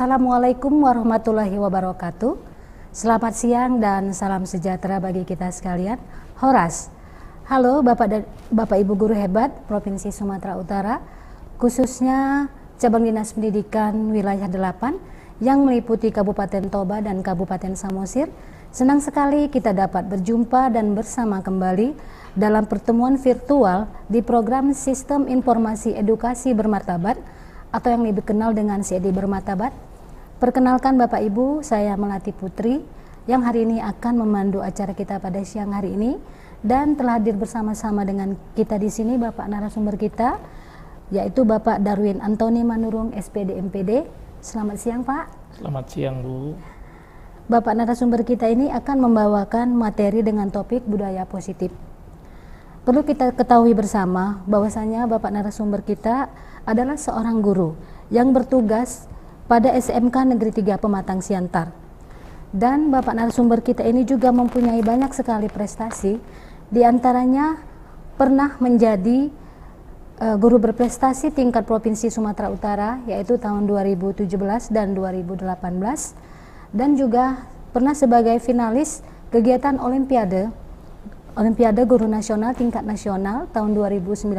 Assalamualaikum warahmatullahi wabarakatuh. Selamat siang dan salam sejahtera bagi kita sekalian. Horas. Halo Bapak Ibu guru hebat Provinsi Sumatera Utara, khususnya Cabang Dinas Pendidikan Wilayah 8 yang meliputi Kabupaten Toba dan Kabupaten Samosir. Senang sekali kita dapat berjumpa dan bersama kembali dalam pertemuan virtual di program Sistem Informasi Edukasi Bermartabat atau yang lebih dikenal dengan SIEDI Bermartabat. Perkenalkan Bapak Ibu, saya Melati Putri yang hari ini akan memandu acara kita pada siang hari ini, dan telah hadir bersama-sama dengan kita di sini Bapak narasumber kita, yaitu Bapak Darwin Antoni Manurung SPD MPD. Selamat siang Pak. Selamat siang Bu. Bapak narasumber kita ini akan membawakan materi dengan topik budaya positif. Perlu kita ketahui bersama bahwasanya Bapak narasumber kita adalah seorang guru yang bertugas pada SMK Negeri 3 Pematang Siantar. Dan Bapak narasumber kita ini juga mempunyai banyak sekali prestasi, di antaranya pernah menjadi guru berprestasi tingkat Provinsi Sumatera Utara, yaitu tahun 2017 dan 2018, dan juga pernah sebagai finalis kegiatan Olimpiade Guru Nasional tingkat nasional tahun 2019,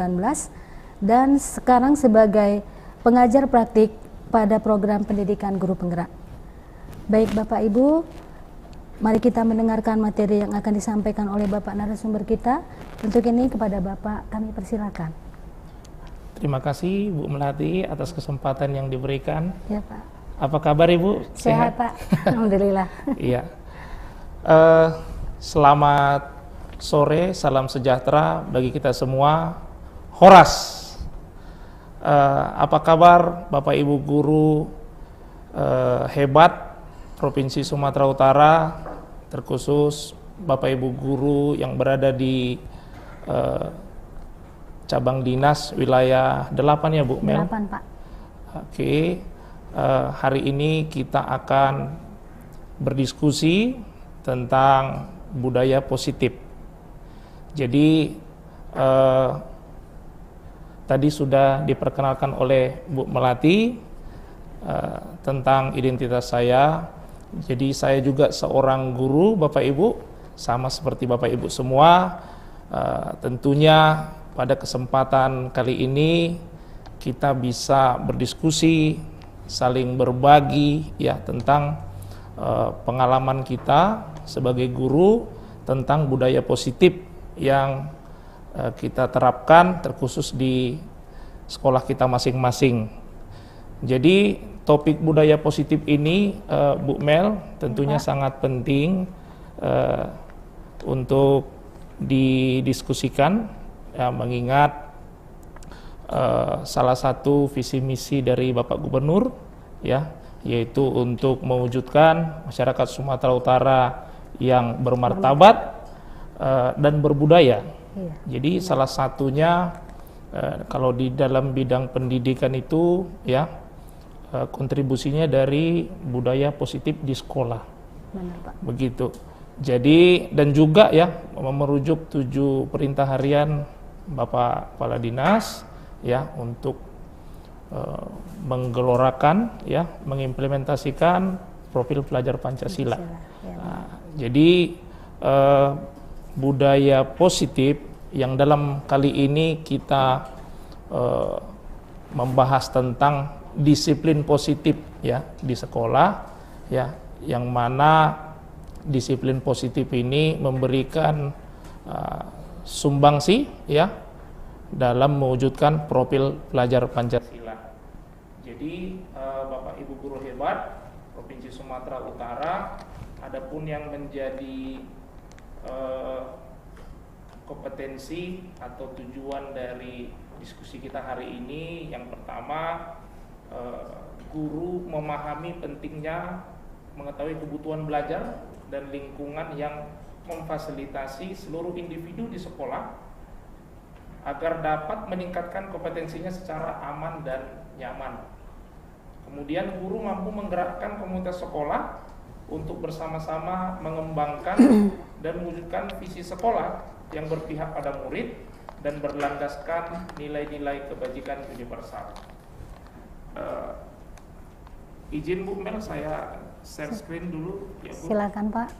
dan sekarang sebagai pengajar praktik pada program pendidikan guru penggerak. Baik Bapak Ibu, mari kita mendengarkan materi yang akan disampaikan oleh Bapak narasumber kita. Untuk ini kepada Bapak kami persilakan. Terima kasih Bu Melati atas kesempatan yang diberikan. Ya Pak. Apa kabar Ibu? Sehat Pak, Alhamdulillah. Iya. Selamat sore, salam sejahtera bagi kita semua. Horas. Apa kabar Bapak Ibu guru hebat Provinsi Sumatera Utara, terkhusus Bapak Ibu guru yang berada di cabang dinas wilayah 8 ya Bu Mel? 8 Pak. Oke, hari ini kita akan berdiskusi tentang budaya positif. Jadi tadi sudah diperkenalkan oleh Bu Melati tentang identitas saya. Jadi saya juga seorang guru Bapak Ibu, sama seperti Bapak Ibu semua. Tentunya pada kesempatan kali ini kita bisa berdiskusi, saling berbagi ya tentang pengalaman kita sebagai guru tentang budaya positif yang kita terapkan terkhusus di sekolah kita masing-masing. Jadi topik budaya positif ini Bu Mel tentunya sangat penting untuk didiskusikan ya, mengingat salah satu visi misi dari Bapak Gubernur ya, yaitu untuk mewujudkan masyarakat Sumatera Utara yang bermartabat dan berbudaya. Iya. Jadi salah satunya kalau di dalam bidang pendidikan itu ya kontribusinya dari budaya positif di sekolah. Benar, Pak. Begitu. Jadi dan juga ya merujuk 7 perintah harian Bapak Kepala Dinas ya untuk menggelorakan ya mengimplementasikan profil pelajar Pancasila. Ya. Nah, jadi budaya positif yang dalam kali ini kita membahas tentang disiplin positif ya di sekolah ya, yang mana disiplin positif ini memberikan sumbangsi ya dalam mewujudkan profil pelajar Pancasila. Jadi Bapak Ibu guru hebat Provinsi Sumatera Utara, adapun yang menjadi kompetensi atau tujuan dari diskusi kita hari ini, yang pertama guru memahami pentingnya mengetahui kebutuhan belajar dan lingkungan yang memfasilitasi seluruh individu di sekolah agar dapat meningkatkan kompetensinya secara aman dan nyaman. Kemudian guru mampu menggerakkan komunitas sekolah untuk bersama-sama mengembangkan dan mewujudkan visi sekolah yang berpihak pada murid dan berlandaskan nilai-nilai kebajikan universal. Izin Bu Mel, saya share screen dulu ya Bu. Silakan Pak.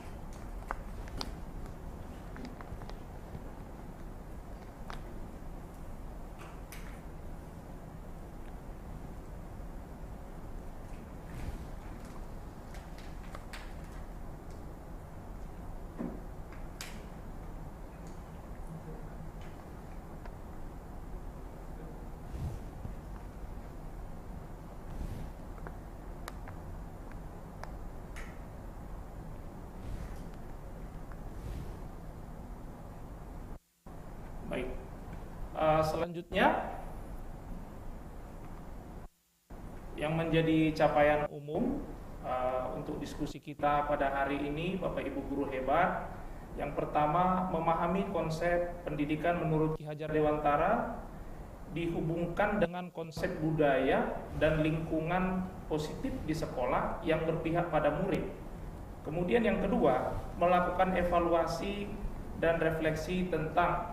Baik. Selanjutnya yang menjadi capaian umum untuk diskusi kita pada hari ini, Bapak Ibu guru hebat, yang pertama memahami konsep pendidikan menurut Ki Hajar Dewantara dihubungkan dengan konsep budaya dan lingkungan positif di sekolah yang berpihak pada murid. Kemudian yang kedua, melakukan evaluasi dan refleksi tentang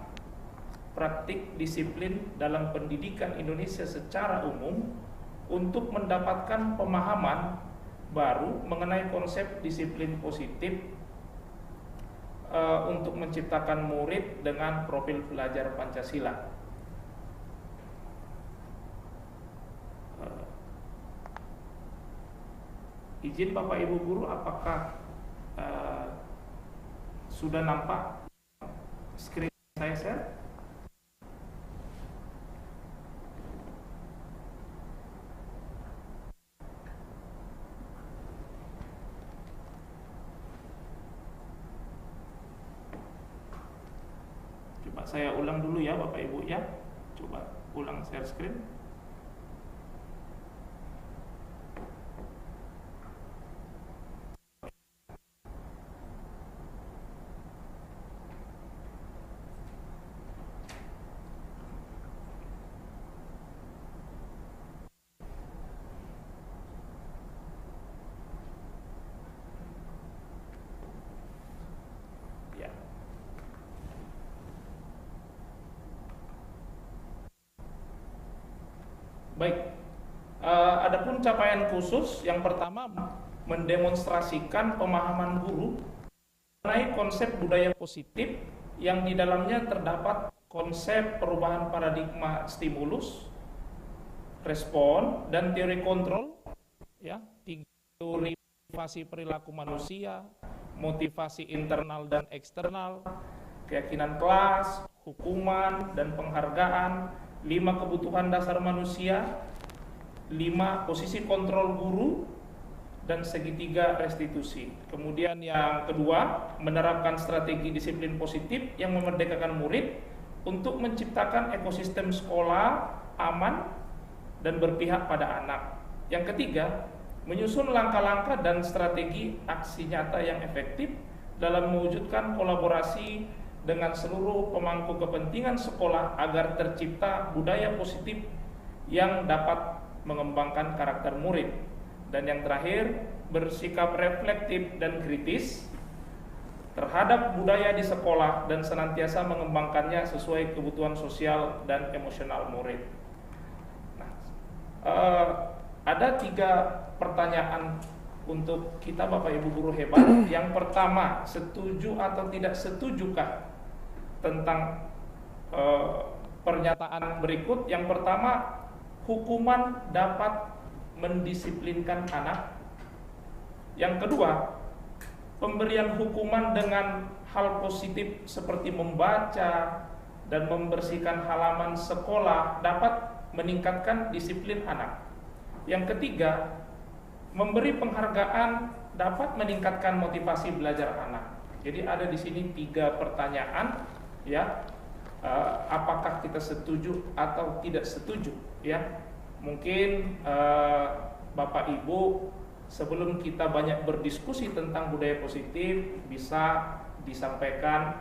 praktik disiplin dalam pendidikan Indonesia secara umum untuk mendapatkan pemahaman baru mengenai konsep disiplin positif untuk menciptakan murid dengan profil belajar Pancasila. Izin Bapak Ibu guru, apakah sudah nampak screen saya share? Coba saya ulang dulu ya Bapak Ibu ya. Coba ulang share screen. Ya. Baik, adapun capaian khusus yang pertama mendemonstrasikan pemahaman guru mengenai konsep budaya positif yang di dalamnya terdapat konsep perubahan paradigma stimulus, respon, dan teori kontrol, ya, teori motivasi perilaku manusia, motivasi internal dan eksternal, keyakinan kelas, hukuman dan penghargaan, 5 kebutuhan dasar manusia, 5 posisi kontrol guru, dan segitiga restitusi. Kemudian yang kedua, menerapkan strategi disiplin positif yang memerdekakan murid untuk menciptakan ekosistem sekolah aman dan berpihak pada anak. Yang ketiga, menyusun langkah-langkah dan strategi aksi nyata yang efektif dalam mewujudkan kolaborasi dengan seluruh pemangku kepentingan sekolah agar tercipta budaya positif yang dapat mengembangkan karakter murid. Dan yang terakhir, bersikap reflektif dan kritis terhadap budaya di sekolah dan senantiasa mengembangkannya sesuai kebutuhan sosial dan emosional murid. Nah, ada 3 pertanyaan untuk kita Bapak Ibu guru hebat. Yang pertama, setuju atau tidak setujukah tentang pernyataan berikut? Yang pertama, hukuman dapat mendisiplinkan anak. Yang kedua, pemberian hukuman dengan hal positif seperti membaca dan membersihkan halaman sekolah dapat meningkatkan disiplin anak. Yang ketiga, memberi penghargaan dapat meningkatkan motivasi belajar anak. Jadi ada di sini 3 pertanyaan, ya. Apakah kita setuju atau tidak setuju, ya? Mungkin Bapak Ibu, sebelum kita banyak berdiskusi tentang budaya positif, bisa disampaikan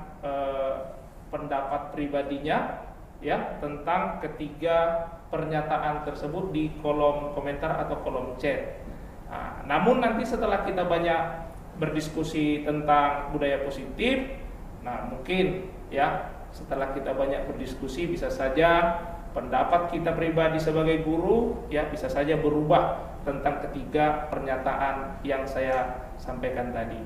pendapat pribadinya, ya, tentang ketiga pernyataan tersebut di kolom komentar atau kolom chat. Nah, namun nanti setelah kita banyak berdiskusi tentang budaya positif, nah mungkin ya setelah kita banyak berdiskusi bisa saja pendapat kita pribadi sebagai guru ya bisa saja berubah tentang ketiga pernyataan yang saya sampaikan tadi.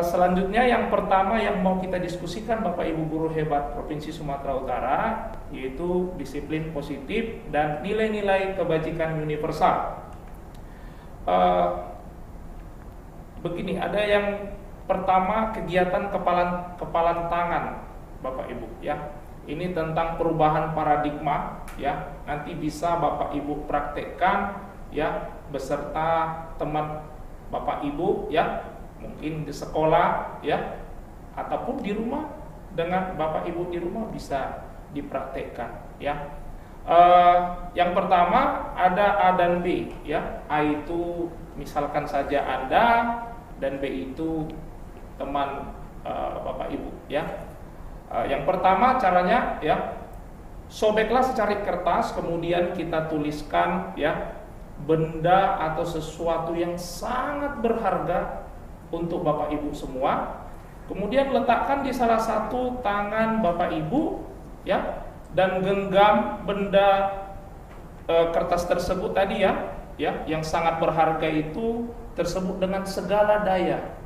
Selanjutnya yang pertama yang mau kita diskusikan Bapak Ibu guru hebat Provinsi Sumatera Utara, yaitu disiplin positif dan nilai-nilai kebajikan universal. Begini, ada yang pertama kegiatan kepalan tangan Bapak Ibu ya. Ini tentang perubahan paradigma ya. Nanti bisa Bapak Ibu praktekkan ya beserta teman Bapak Ibu ya. Mungkin di sekolah ya ataupun di rumah, dengan Bapak Ibu di rumah bisa dipraktekkan ya. Yang pertama ada A dan B ya. A itu misalkan saja Anda dan B itu teman Bapak Ibu ya. Yang pertama caranya ya, sobeklah secari kertas, kemudian kita tuliskan ya benda atau sesuatu yang sangat berharga untuk Bapak Ibu semua. Kemudian letakkan di salah satu tangan Bapak Ibu ya, dan genggam benda kertas tersebut tadi ya, yang sangat berharga itu tersebut dengan segala daya.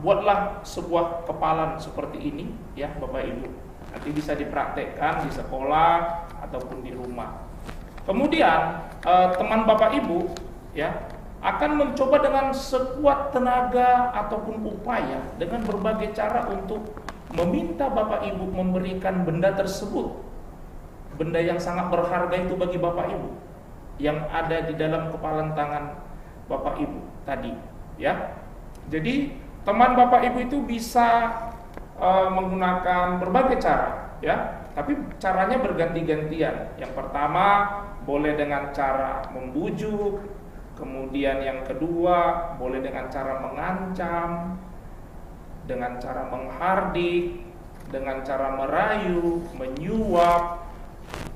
Buatlah sebuah kepalan seperti ini ya Bapak Ibu. Nanti bisa dipraktekkan di sekolah ataupun di rumah. Kemudian teman Bapak Ibu ya akan mencoba dengan sekuat tenaga ataupun upaya dengan berbagai cara untuk meminta Bapak Ibu memberikan benda tersebut. Benda yang sangat berharga itu bagi Bapak Ibu yang ada di dalam kepalan tangan Bapak Ibu tadi ya. Jadi teman Bapak Ibu itu bisa menggunakan berbagai cara ya, tapi caranya berganti-gantian. Yang pertama boleh dengan cara membujuk, kemudian yang kedua boleh dengan cara mengancam, dengan cara menghardik, dengan cara merayu, menyuap,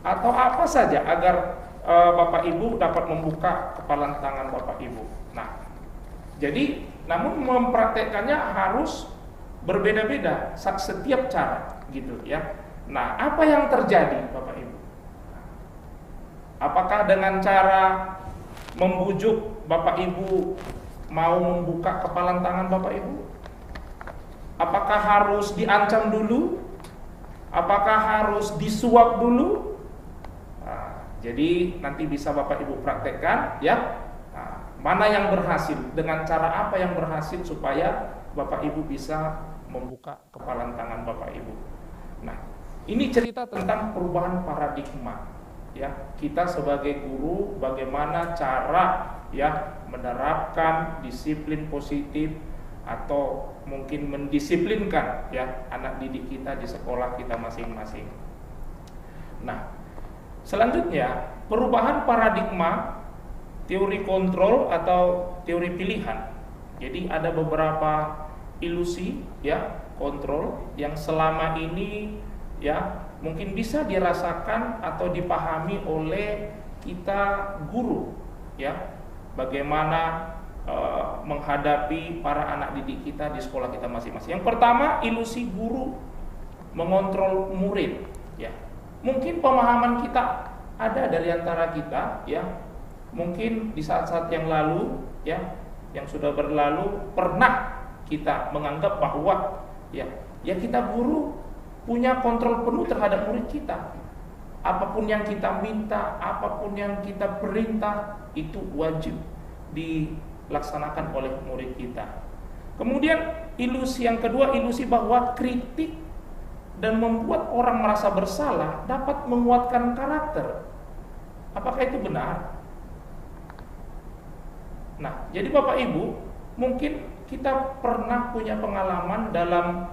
atau apa saja agar Bapak Ibu dapat membuka kepalan tangan Bapak Ibu. Nah, jadi namun mempraktekannya harus berbeda-beda setiap cara gitu ya. Nah, apa yang terjadi Bapak Ibu? Apakah dengan cara membujuk Bapak Ibu mau membuka kepalan tangan Bapak Ibu? Apakah harus diancam dulu? Apakah harus disuap dulu? Nah, jadi nanti bisa Bapak Ibu praktekkan ya. Mana yang berhasil, dengan cara apa yang berhasil supaya Bapak Ibu bisa membuka kepalan tangan Bapak Ibu. Nah, ini cerita tentang perubahan paradigma ya. Kita sebagai guru bagaimana cara ya menerapkan disiplin positif atau mungkin mendisiplinkan ya anak didik kita di sekolah kita masing-masing. Nah, selanjutnya perubahan paradigma teori kontrol atau teori pilihan. Jadi ada beberapa ilusi ya kontrol yang selama ini ya mungkin bisa dirasakan atau dipahami oleh kita guru ya, bagaimana menghadapi para anak didik kita di sekolah kita masing-masing. Yang pertama, ilusi guru mengontrol murid ya. Mungkin pemahaman kita ada dari antara kita ya. Mungkin di saat-saat yang lalu ya, yang sudah berlalu pernah kita menganggap bahwa ya kita guru punya kontrol penuh terhadap murid kita. Apapun yang kita minta, apapun yang kita perintah itu wajib dilaksanakan oleh murid kita. Kemudian ilusi yang kedua, ilusi bahwa kritik dan membuat orang merasa bersalah dapat menguatkan karakter. Apakah itu benar? Nah, jadi Bapak Ibu, mungkin kita pernah punya pengalaman dalam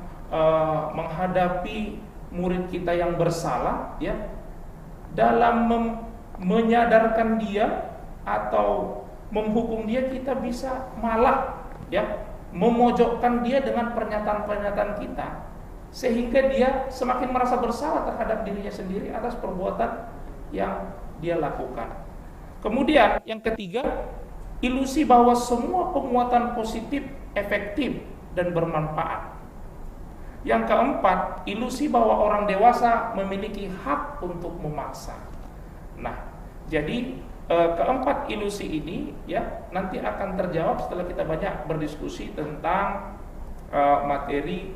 menghadapi murid kita yang bersalah ya, dalam menyadarkan dia atau menghukum dia, kita bisa malah ya memojokkan dia dengan pernyataan-pernyataan kita, sehingga dia semakin merasa bersalah terhadap dirinya sendiri atas perbuatan yang dia lakukan. Kemudian yang ketiga, ilusi bahwa semua penguatan positif efektif dan bermanfaat. Yang keempat, ilusi bahwa orang dewasa memiliki hak untuk memaksa. Nah, jadi keempat ilusi ini ya nanti akan terjawab setelah kita banyak berdiskusi tentang materi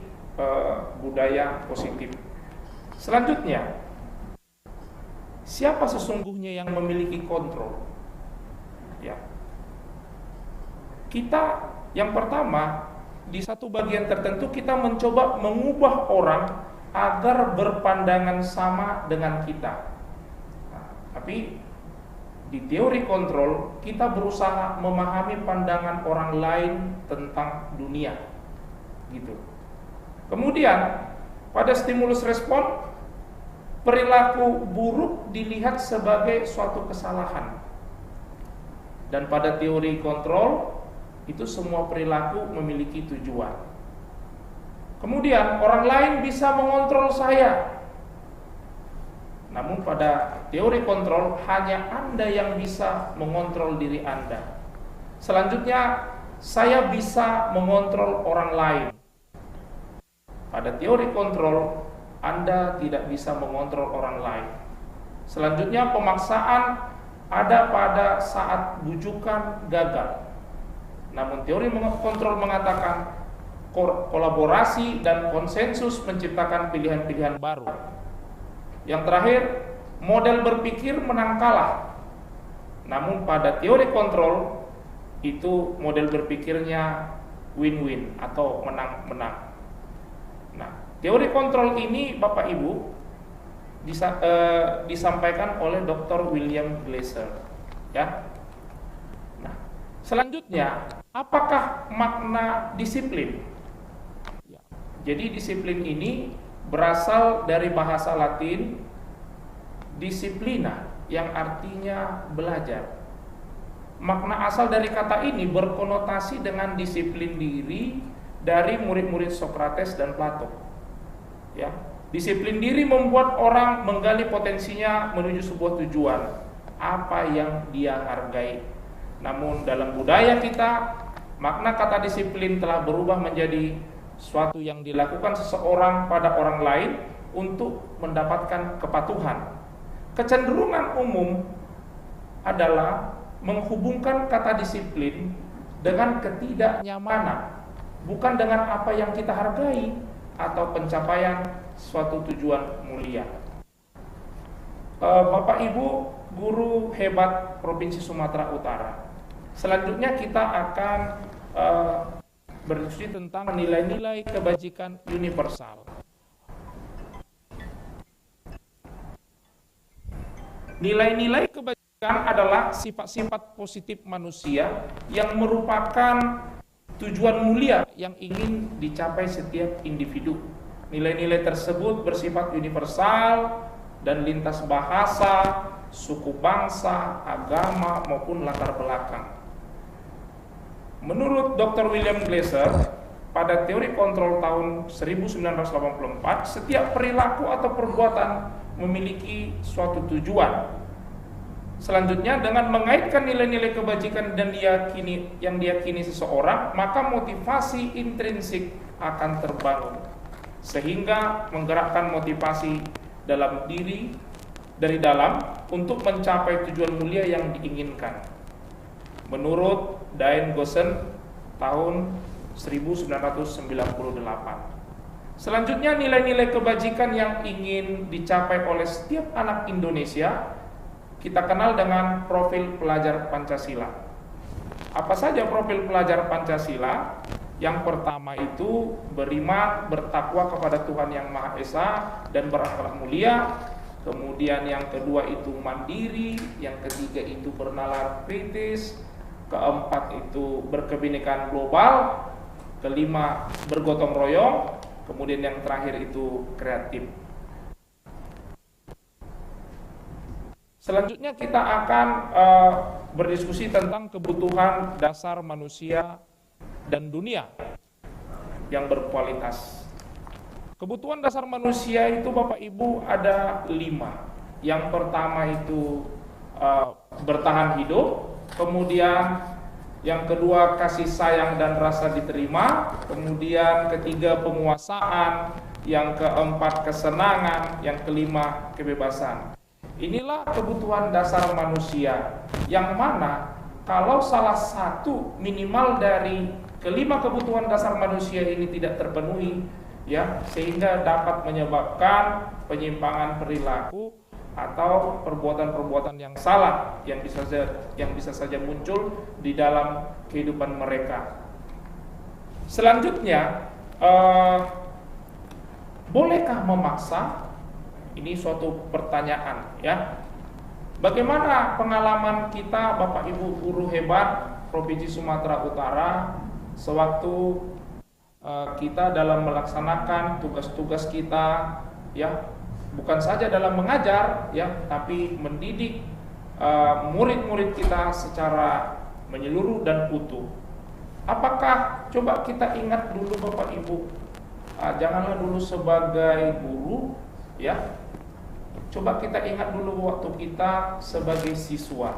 budaya positif. Selanjutnya, siapa sesungguhnya yang memiliki kontrol? Ya. Kita yang pertama, di satu bagian tertentu kita mencoba mengubah orang agar berpandangan sama dengan kita. Nah, tapi di teori kontrol kita berusaha memahami pandangan orang lain tentang dunia, gitu. Kemudian pada stimulus respon, perilaku buruk dilihat sebagai suatu kesalahan. Dan pada teori kontrol itu semua perilaku memiliki tujuan. Kemudian orang lain bisa mengontrol saya. Namun pada teori kontrol hanya Anda yang bisa mengontrol diri Anda. Selanjutnya, saya bisa mengontrol orang lain. Pada teori kontrol, Anda tidak bisa mengontrol orang lain. Selanjutnya, pemaksaan ada pada saat bujukan gagal. Namun teori kontrol mengatakan kolaborasi dan konsensus menciptakan pilihan-pilihan baru. Yang terakhir, model berpikir menang kalah. Namun pada teori kontrol itu model berpikirnya win-win atau menang-menang. Nah, teori kontrol ini Bapak Ibu disampaikan oleh Dr. William Glasser, ya. Nah, selanjutnya, apakah makna disiplin? Ya. Jadi disiplin ini berasal dari bahasa Latin disciplina yang artinya belajar. Makna asal dari kata ini berkonotasi dengan disiplin diri dari murid-murid Socrates dan Plato. Ya. Disiplin diri membuat orang menggali potensinya menuju sebuah tujuan, apa yang dia hargai. Namun dalam budaya kita, makna kata disiplin telah berubah menjadi suatu yang dilakukan seseorang pada orang lain untuk mendapatkan kepatuhan. Kecenderungan umum adalah menghubungkan kata disiplin dengan ketidaknyamanan, bukan dengan apa yang kita hargai atau pencapaian suatu tujuan mulia. Bapak Ibu guru hebat Provinsi Sumatera Utara, selanjutnya kita akan berdiskusi tentang nilai-nilai kebajikan universal. Nilai-nilai kebajikan adalah sifat-sifat positif manusia yang merupakan tujuan mulia yang ingin dicapai setiap individu. Nilai-nilai tersebut bersifat universal dan lintas bahasa, suku bangsa, agama maupun latar belakang. Menurut Dr. William Glasser, pada teori kontrol tahun 1984, setiap perilaku atau perbuatan memiliki suatu tujuan. Selanjutnya, dengan mengaitkan nilai-nilai kebajikan dan yang diyakini seseorang, maka motivasi intrinsik akan terbangun, sehingga menggerakkan motivasi dalam diri dari dalam untuk mencapai tujuan mulia yang diinginkan. Menurut Diane Gossen tahun 1998. Selanjutnya, nilai-nilai kebajikan yang ingin dicapai oleh setiap anak Indonesia kita kenal dengan profil pelajar Pancasila. Apa saja profil pelajar Pancasila? Yang pertama itu beriman, bertakwa kepada Tuhan Yang Maha Esa dan berakhlak mulia. Kemudian yang kedua itu mandiri, yang ketiga itu bernalar kritis, keempat itu berkebinekaan global, kelima bergotong royong, kemudian yang terakhir itu kreatif. Selanjutnya kita akan berdiskusi tentang kebutuhan dasar manusia dan dunia yang berkualitas. Kebutuhan dasar manusia itu Bapak Ibu ada 5. Yang pertama itu bertahan hidup, kemudian yang kedua kasih sayang dan rasa diterima, kemudian ketiga penguasaan, yang keempat kesenangan, yang kelima kebebasan. Inilah kebutuhan dasar manusia, yang mana kalau salah satu minimal dari kelima kebutuhan dasar manusia ini tidak terpenuhi, ya, sehingga dapat menyebabkan penyimpangan perilaku atau perbuatan-perbuatan yang salah yang bisa saja muncul di dalam kehidupan mereka. Selanjutnya, bolehkah memaksa? Ini suatu pertanyaan, ya. Bagaimana pengalaman kita, Bapak Ibu guru hebat Provinsi Sumatera Utara, sewaktu kita dalam melaksanakan tugas-tugas kita, ya, bukan saja dalam mengajar, ya, tapi mendidik murid-murid kita secara menyeluruh dan utuh. Apakah, coba kita ingat dulu Bapak Ibu, janganlah dulu sebagai guru, ya. Coba kita ingat dulu waktu kita sebagai siswa.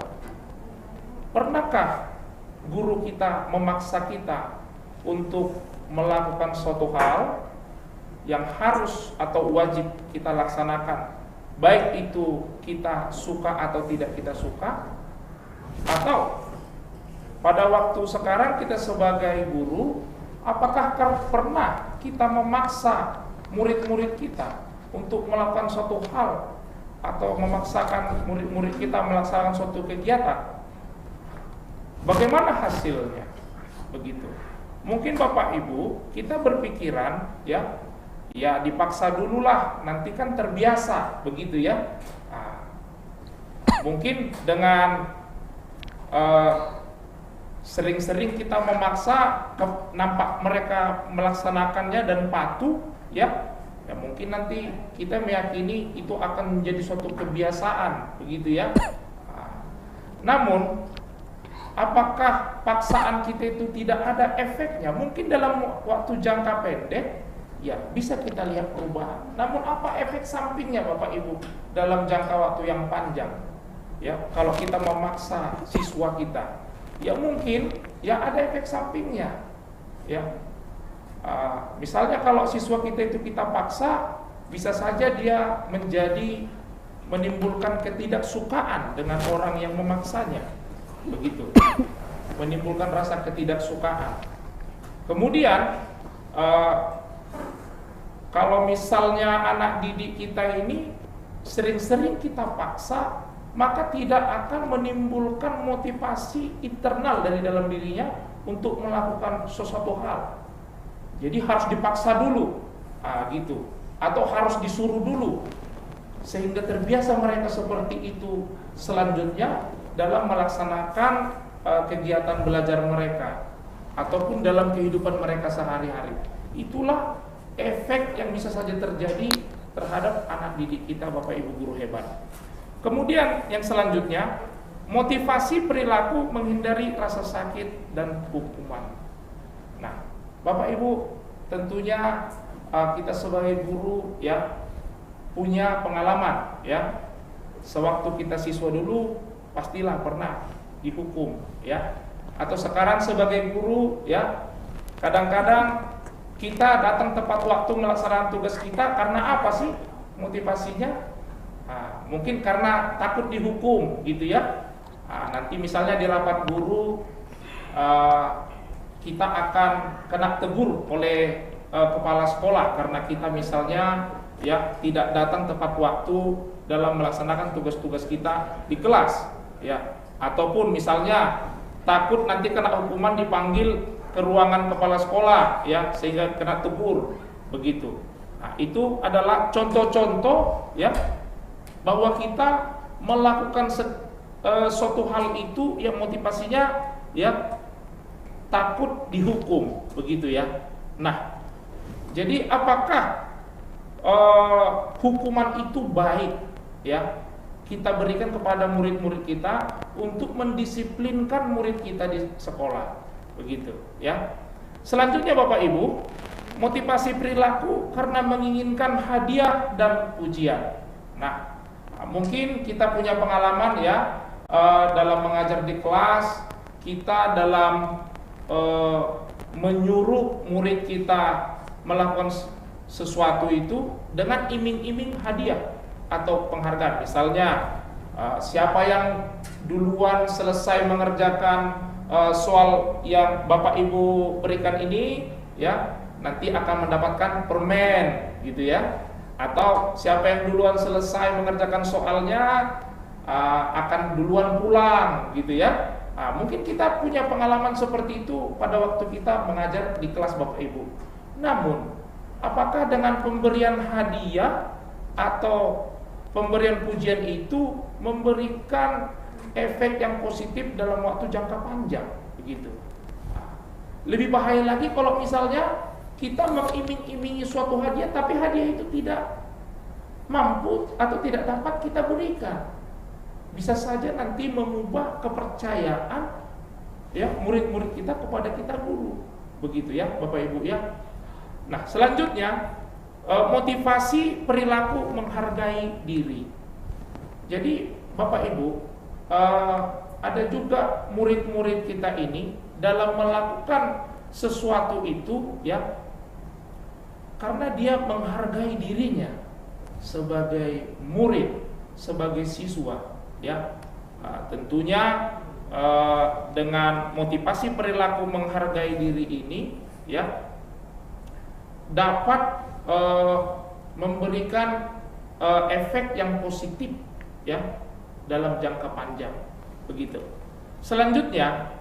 Pernahkah guru kita memaksa kita untuk melakukan suatu hal yang harus atau wajib kita laksanakan, baik itu kita suka atau tidak kita suka? Atau pada waktu sekarang kita sebagai guru, apakah pernah kita memaksa murid-murid kita untuk melakukan suatu hal atau memaksakan murid-murid kita melaksanakan suatu kegiatan? Bagaimana hasilnya? Begitu. Mungkin Bapak Ibu kita berpikiran, ya dipaksa dululah, nanti kan terbiasa, begitu ya. Mungkin dengan sering-sering kita memaksa, nampak mereka melaksanakannya dan patuh, ya mungkin nanti kita meyakini itu akan menjadi suatu kebiasaan, begitu ya. Namun apakah paksaan kita itu tidak ada efeknya? Mungkin dalam waktu jangka pendek, ya bisa kita lihat perubahan. Namun apa efek sampingnya Bapak Ibu dalam jangka waktu yang panjang? Ya, kalau kita memaksa siswa kita, ya mungkin ya ada efek sampingnya. Ya. Misalnya kalau siswa kita itu kita paksa, bisa saja dia menimbulkan ketidaksukaan dengan orang yang memaksanya, begitu, menimbulkan rasa ketidaksukaan. Kemudian kalau misalnya anak didik kita ini sering-sering kita paksa, maka tidak akan menimbulkan motivasi internal dari dalam dirinya untuk melakukan sesuatu hal. Jadi harus dipaksa dulu, gitu, atau harus disuruh dulu, sehingga terbiasa mereka seperti itu selanjutnya dalam melaksanakan kegiatan belajar mereka ataupun dalam kehidupan mereka sehari-hari. Itulah efek yang bisa saja terjadi terhadap anak didik kita, Bapak Ibu guru hebat. Kemudian yang selanjutnya, motivasi perilaku menghindari rasa sakit dan hukuman. Nah, Bapak Ibu, tentunya kita sebagai guru ya punya pengalaman, ya. Sewaktu kita siswa dulu pastilah pernah dihukum, ya. Atau sekarang sebagai guru, ya, kadang-kadang kita datang tepat waktu melaksanakan tugas kita karena apa sih motivasinya? Mungkin karena takut dihukum, gitu ya. Nanti misalnya di rapat guru kita akan kena tegur oleh kepala sekolah karena kita misalnya ya tidak datang tepat waktu dalam melaksanakan tugas-tugas kita di kelas, ya. Ataupun misalnya takut nanti kena hukuman dipanggil ke ruangan kepala sekolah, ya, sehingga kena tegur, begitu. Nah, itu adalah contoh-contoh, ya, bahwa kita melakukan suatu hal itu yang motivasinya ya takut dihukum, begitu ya. Nah, jadi apakah hukuman itu baik, ya, kita berikan kepada murid-murid kita untuk mendisiplinkan murid kita di sekolah, begitu ya. Selanjutnya Bapak Ibu, motivasi perilaku karena menginginkan hadiah dan pujian. Nah, mungkin kita punya pengalaman ya dalam mengajar di kelas, kita dalam menyuruh murid kita melakukan sesuatu itu dengan iming-iming hadiah, atau penghargaan. Misalnya siapa yang duluan selesai mengerjakan soal yang Bapak Ibu berikan ini, ya, nanti akan mendapatkan permen, gitu ya. Atau siapa yang duluan selesai mengerjakan soalnya akan duluan pulang, gitu ya. Mungkin kita punya pengalaman seperti itu pada waktu kita mengajar di kelas Bapak Ibu. Namun, apakah dengan pemberian hadiah atau pemberian pujian itu memberikan efek yang positif dalam waktu jangka panjang, begitu? Lebih bahaya lagi kalau misalnya kita mengiming-imingi suatu hadiah, tapi hadiah itu tidak mampu atau tidak dapat kita berikan. Bisa saja nanti mengubah kepercayaan, ya, murid-murid kita kepada kita guru, begitu ya, Bapak Ibu ya. Nah, selanjutnya motivasi perilaku menghargai diri. Jadi Bapak Ibu, ada juga murid-murid kita ini dalam melakukan sesuatu itu, ya, karena dia menghargai dirinya sebagai murid, sebagai siswa, ya. Tentunya dengan motivasi perilaku menghargai diri ini, ya, dapat memberikan efek yang positif, ya, dalam jangka panjang, begitu. Selanjutnya,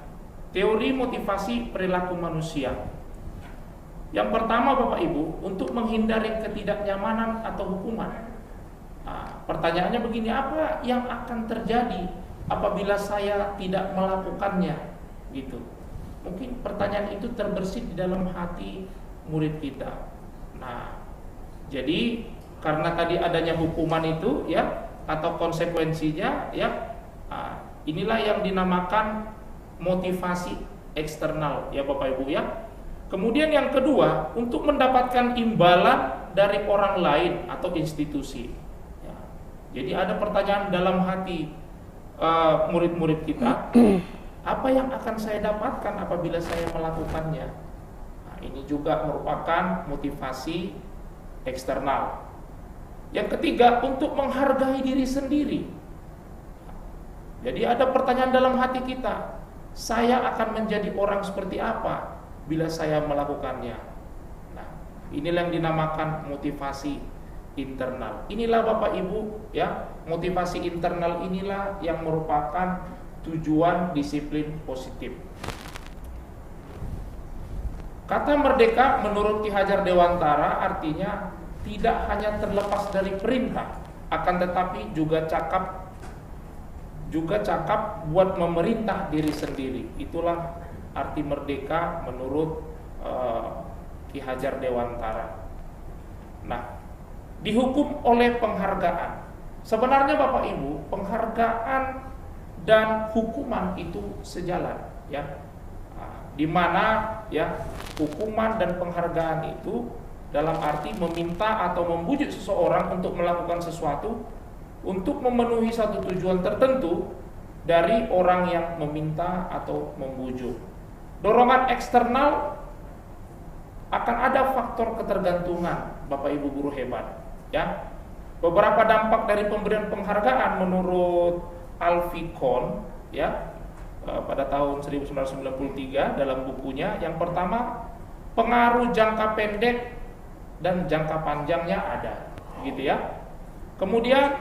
teori motivasi perilaku manusia. Yang pertama Bapak Ibu, untuk menghindari ketidaknyamanan atau hukuman. Pertanyaannya begini, apa yang akan terjadi apabila saya tidak melakukannya, gitu. Mungkin pertanyaan itu terbersit di dalam hati murid kita. Nah, jadi karena tadi adanya hukuman itu, ya, atau konsekuensinya, ya, inilah yang dinamakan motivasi eksternal, ya Bapak Ibu ya. Kemudian yang kedua, untuk mendapatkan imbalan dari orang lain atau institusi, ya. Jadi ada pertanyaan dalam hati murid-murid kita, apa yang akan saya dapatkan apabila saya melakukannya? Nah, ini juga merupakan motivasi eksternal. Yang ketiga, untuk menghargai diri sendiri. Jadi ada pertanyaan dalam hati kita, saya akan menjadi orang seperti apa bila saya melakukannya? Nah, inilah yang dinamakan motivasi internal. Inilah Bapak Ibu, ya, motivasi internal inilah yang merupakan tujuan disiplin positif. Kata merdeka menurut Ki Hajar Dewantara artinya tidak hanya terlepas dari perintah, akan tetapi juga cakap buat memerintah diri sendiri. Itulah arti merdeka menurut Ki Hajar Dewantara. Nah, dihukum oleh penghargaan. Sebenarnya Bapak Ibu, penghargaan dan hukuman itu sejalan, ya. Di mana, ya, hukuman dan penghargaan itu dalam arti meminta atau membujuk seseorang untuk melakukan sesuatu untuk memenuhi satu tujuan tertentu dari orang yang meminta atau membujuk. Dorongan eksternal akan ada faktor ketergantungan, Bapak Ibu guru hebat, ya. Beberapa dampak dari pemberian penghargaan menurut Alfie Kohn, ya, pada tahun 1993 dalam bukunya. Yang pertama, pengaruh jangka pendek dan jangka panjangnya ada, gitu ya. Kemudian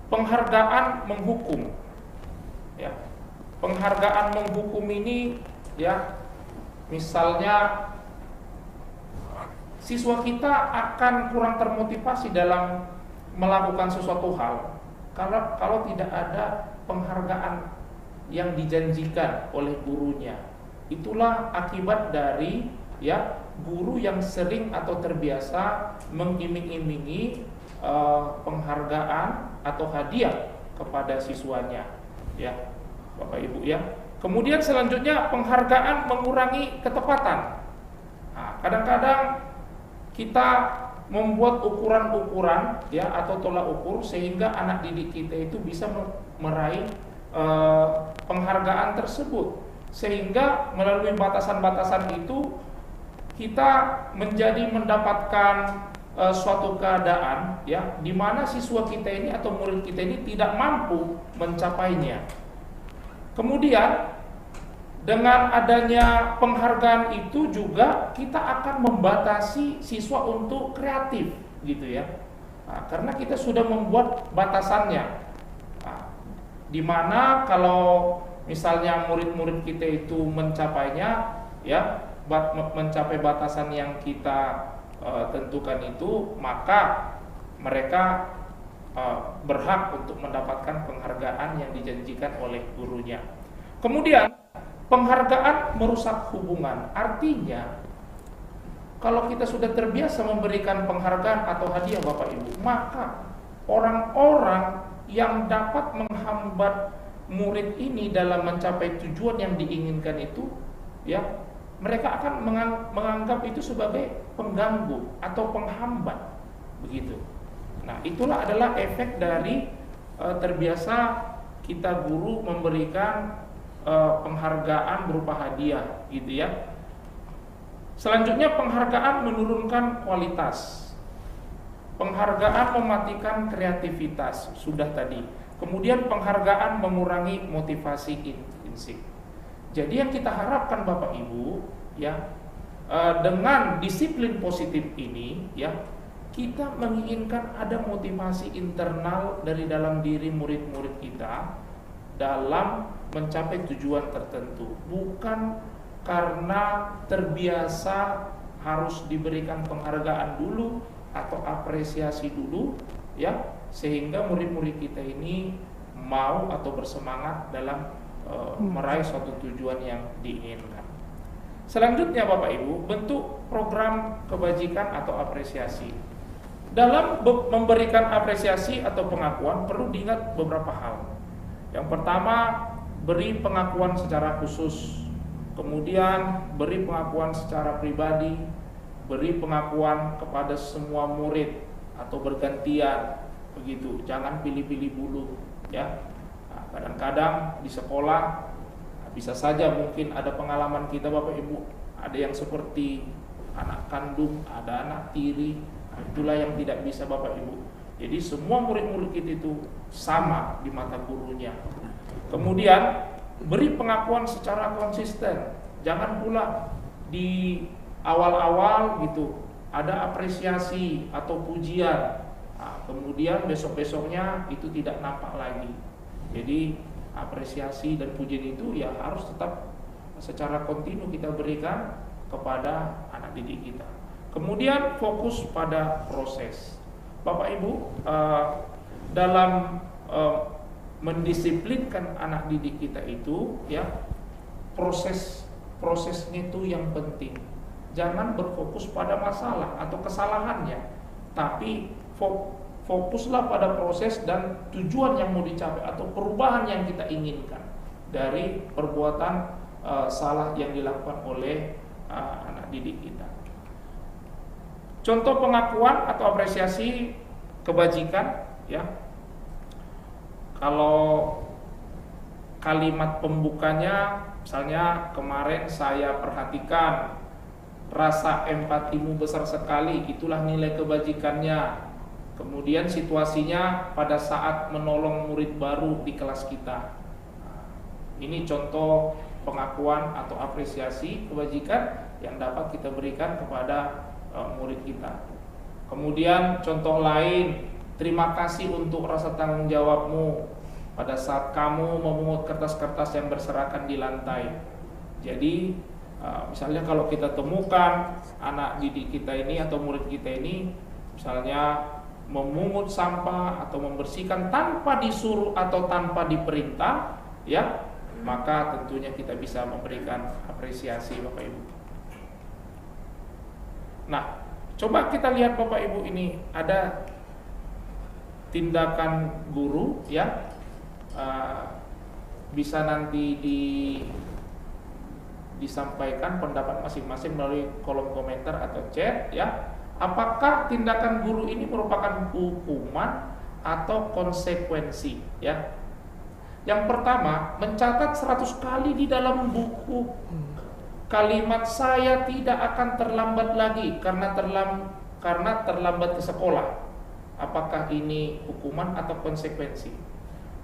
penghargaan menghukum, ya. Penghargaan menghukum ini, ya, misalnya siswa kita akan kurang termotivasi dalam melakukan sesuatu hal karena kalau tidak ada penghargaan yang dijanjikan oleh gurunya. Itulah akibat dari, ya, guru yang sering atau terbiasa mengiming-imingi penghargaan atau hadiah kepada siswanya, ya Bapak Ibu ya. Kemudian selanjutnya penghargaan mengurangi ketepatan. Nah, kadang-kadang kita membuat ukuran-ukuran, ya, atau tolak ukur sehingga anak didik kita itu bisa meraih penghargaan tersebut, sehingga melalui batasan-batasan itu kita menjadi mendapatkan suatu keadaan ya di mana siswa kita ini atau murid kita ini tidak mampu mencapainya. Kemudian dengan adanya penghargaan itu juga kita akan membatasi siswa untuk kreatif gitu ya. Nah, karena kita sudah membuat batasannya. Nah, di mana kalau misalnya murid-murid kita itu mencapainya ya mencapai batasan yang kita tentukan itu, maka mereka berhak untuk mendapatkan penghargaan yang dijanjikan oleh gurunya. Kemudian penghargaan merusak hubungan. Artinya kalau kita sudah terbiasa memberikan penghargaan atau hadiah Bapak Ibu, maka orang-orang yang dapat menghambat murid ini dalam mencapai tujuan yang diinginkan itu ya, mereka akan menganggap itu sebagai pengganggu atau penghambat begitu. Nah, itulah adalah efek dari terbiasa kita guru memberikan penghargaan berupa hadiah gitu ya. Selanjutnya penghargaan menurunkan kualitas. Penghargaan mematikan kreativitas, sudah tadi. Kemudian penghargaan mengurangi motivasi intrinsik. Jadi yang kita harapkan Bapak Ibu ya, dengan disiplin positif ini ya, kita menginginkan ada motivasi internal dari dalam diri murid-murid kita dalam mencapai tujuan tertentu, bukan karena terbiasa harus diberikan penghargaan dulu atau apresiasi dulu ya, sehingga murid-murid kita ini mau atau bersemangat dalam meraih suatu tujuan yang diinginkan. Selanjutnya Bapak Ibu, bentuk program kebajikan atau apresiasi. Dalam memberikan apresiasi atau pengakuan perlu diingat beberapa hal. Yang pertama, beri pengakuan secara khusus. Kemudian beri pengakuan secara pribadi, beri pengakuan kepada semua murid atau bergantian begitu. Jangan pilih-pilih dulu ya. Kadang-kadang di sekolah bisa saja mungkin ada pengalaman kita Bapak Ibu, ada yang seperti anak kandung, ada anak tiri. Itulah yang tidak bisa Bapak Ibu. Jadi semua murid-murid kita itu sama di mata gurunya. Kemudian beri pengakuan secara konsisten. Jangan pula di awal-awal gitu ada apresiasi atau pujian, nah, kemudian besok-besoknya itu tidak nampak lagi. Jadi apresiasi dan pujian itu ya harus tetap secara kontinu kita berikan kepada anak didik kita. Kemudian fokus pada proses. Bapak Ibu, dalam mendisiplinkan anak didik kita itu ya, prosesnya itu yang penting. Jangan berfokus pada masalah atau kesalahannya, tapi fokuslah pada proses dan tujuan yang mau dicapai atau perubahan yang kita inginkan dari perbuatan salah yang dilakukan oleh anak didik kita. Contoh pengakuan atau apresiasi kebajikan ya. Kalau kalimat pembukanya misalnya, kemarin saya perhatikan rasa empatimu besar sekali, itulah nilai kebajikannya. Kemudian situasinya pada saat menolong murid baru di kelas kita. Ini contoh pengakuan atau apresiasi kebajikan yang dapat kita berikan kepada murid kita. Kemudian contoh lain, terima kasih untuk rasa tanggung jawabmu pada saat kamu memungut kertas-kertas yang berserakan di lantai. Jadi misalnya kalau kita temukan anak didik kita ini atau murid kita ini misalnya memungut sampah atau membersihkan tanpa disuruh atau tanpa diperintah ya, maka tentunya kita bisa memberikan apresiasi Bapak Ibu. Nah, coba kita lihat Bapak Ibu, ini ada tindakan guru ya, bisa nanti disampaikan pendapat masing-masing melalui kolom komentar atau chat ya. Apakah tindakan guru ini merupakan hukuman atau konsekuensi ya? Yang pertama, mencatat 100 kali di dalam buku kalimat saya tidak akan terlambat lagi, karena terlambat ke sekolah. Apakah ini hukuman atau konsekuensi?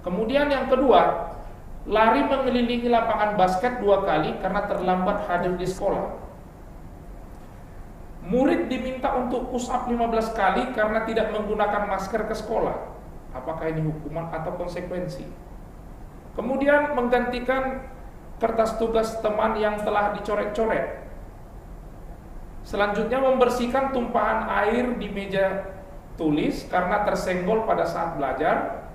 Kemudian yang kedua, lari mengelilingi lapangan basket 2 kali karena terlambat hadir di sekolah. Murid diminta untuk push up 15 kali karena tidak menggunakan masker ke sekolah. Apakah ini hukuman atau konsekuensi? Kemudian menggantikan kertas tugas teman yang telah dicoret-coret. Selanjutnya membersihkan tumpahan air di meja tulis karena tersenggol pada saat belajar.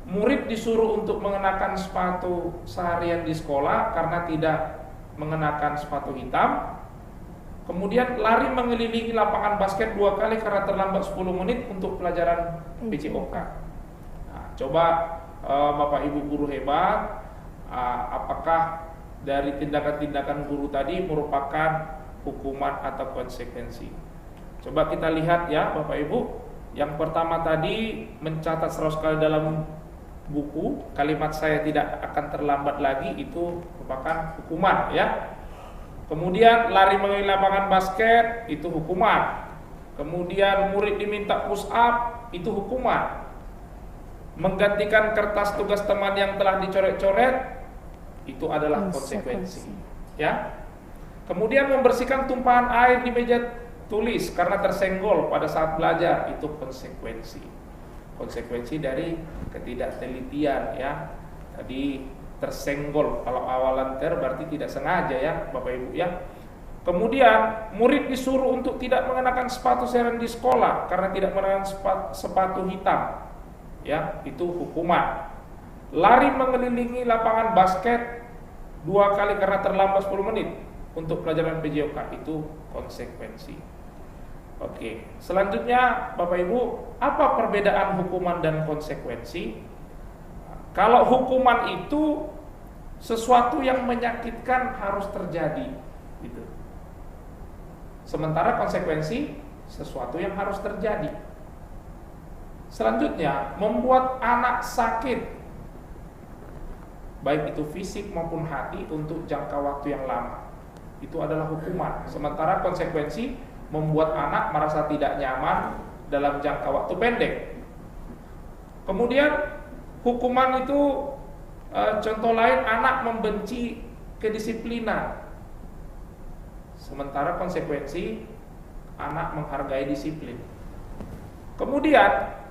Murid disuruh untuk mengenakan sepatu seharian di sekolah karena tidak mengenakan sepatu hitam. Kemudian lari mengelilingi lapangan basket 2 kali karena terlambat 10 menit untuk pelajaran PJOK. Nah, coba Bapak Ibu guru hebat, apakah dari tindakan-tindakan guru tadi merupakan hukuman atau konsekuensi? Coba kita lihat ya Bapak Ibu. Yang pertama tadi mencatat 100 kali dalam buku, kalimat saya tidak akan terlambat lagi, itu merupakan hukuman ya. Kemudian lari mengelilingi lapangan basket, itu hukuman. Kemudian murid diminta push up, itu hukuman. Menggantikan kertas tugas teman yang telah dicoret-coret, itu adalah konsekuensi. Ya. Kemudian membersihkan tumpahan air di meja tulis karena tersenggol pada saat belajar, itu konsekuensi. Konsekuensi dari ketidaktelitian ya. Tadi tersenggol, kalau awalan berarti tidak sengaja ya Bapak Ibu ya. Kemudian murid disuruh untuk tidak mengenakan sepatu seharian di sekolah karena tidak mengenakan sepatu hitam. Ya, itu hukuman. Lari mengelilingi lapangan basket 2 kali karena terlambat 10 menit untuk pelajaran PJOK, itu konsekuensi. Oke, selanjutnya Bapak Ibu, apa perbedaan hukuman dan konsekuensi? Kalau hukuman itu sesuatu yang menyakitkan harus terjadi, gitu. Sementara konsekuensi sesuatu yang harus terjadi. Selanjutnya, membuat anak sakit, baik itu fisik maupun hati untuk jangka waktu yang lama, itu adalah hukuman. Sementara konsekuensi membuat anak merasa tidak nyaman dalam jangka waktu pendek. Kemudian hukuman itu contoh lain, anak membenci kedisiplinan. Sementara konsekuensi anak menghargai disiplin. Kemudian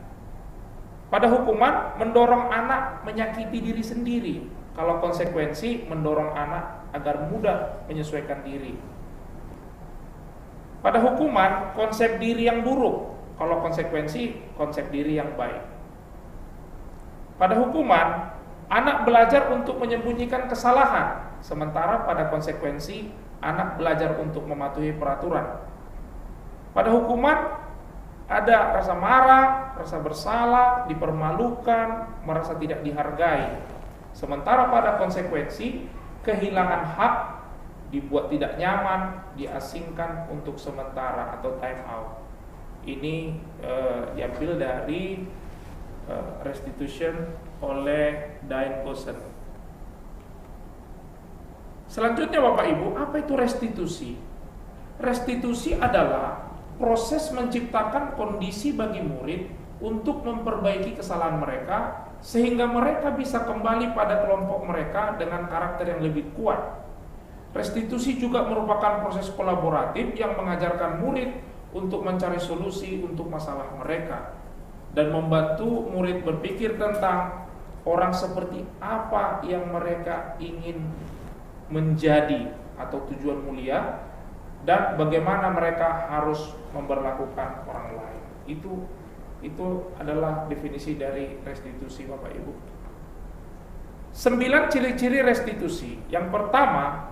pada hukuman mendorong anak menyakiti diri sendiri. Kalau konsekuensi mendorong anak agar mudah menyesuaikan diri. Pada hukuman konsep diri yang buruk. Kalau konsekuensi konsep diri yang baik. Pada hukuman, anak belajar untuk menyembunyikan kesalahan, sementara pada konsekuensi, anak belajar untuk mematuhi peraturan. Pada hukuman, ada rasa marah, rasa bersalah, dipermalukan, merasa tidak dihargai. Sementara pada konsekuensi, kehilangan hak, dibuat tidak nyaman, diasingkan untuk sementara atau time out. Ini diambil dari Restitution oleh Diane Gossen. Selanjutnya Bapak Ibu, apa itu restitusi? Restitusi adalah proses menciptakan kondisi bagi murid untuk memperbaiki kesalahan mereka sehingga mereka bisa kembali pada kelompok mereka dengan karakter yang lebih kuat. Restitusi juga merupakan proses kolaboratif yang mengajarkan murid untuk mencari solusi untuk masalah mereka dan membantu murid berpikir tentang orang seperti apa yang mereka ingin menjadi atau tujuan mulia dan bagaimana mereka harus memperlakukan orang lain. Itu adalah definisi dari restitusi Bapak Ibu. 9 ciri-ciri restitusi. Yang pertama,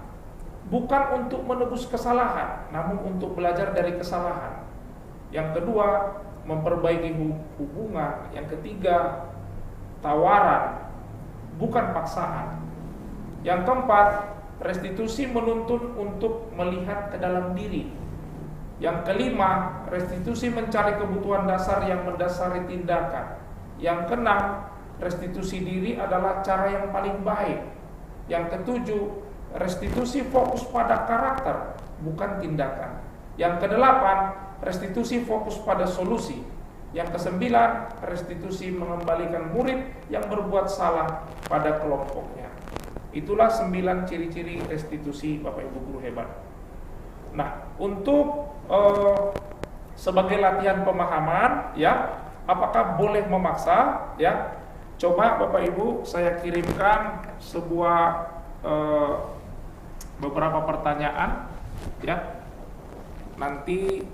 bukan untuk menebus kesalahan, namun untuk belajar dari kesalahan. Yang kedua, memperbaiki hubungan. Yang ketiga, tawaran, bukan paksaan. Yang keempat, restitusi menuntun untuk melihat ke dalam diri. Yang kelima, restitusi mencari kebutuhan dasar yang mendasari tindakan. Yang keenam, restitusi diri adalah cara yang paling baik. Yang ketujuh, restitusi fokus pada karakter, bukan tindakan. Yang kedelapan, restitusi fokus pada solusi. Yang kesembilan, restitusi mengembalikan murid yang berbuat salah pada kelompoknya. Itulah 9 ciri-ciri restitusi Bapak Ibu guru hebat. Nah, untuk sebagai latihan pemahaman, ya, apakah boleh memaksa? Ya, coba Bapak Ibu saya kirimkan sebuah beberapa pertanyaan, ya. Nanti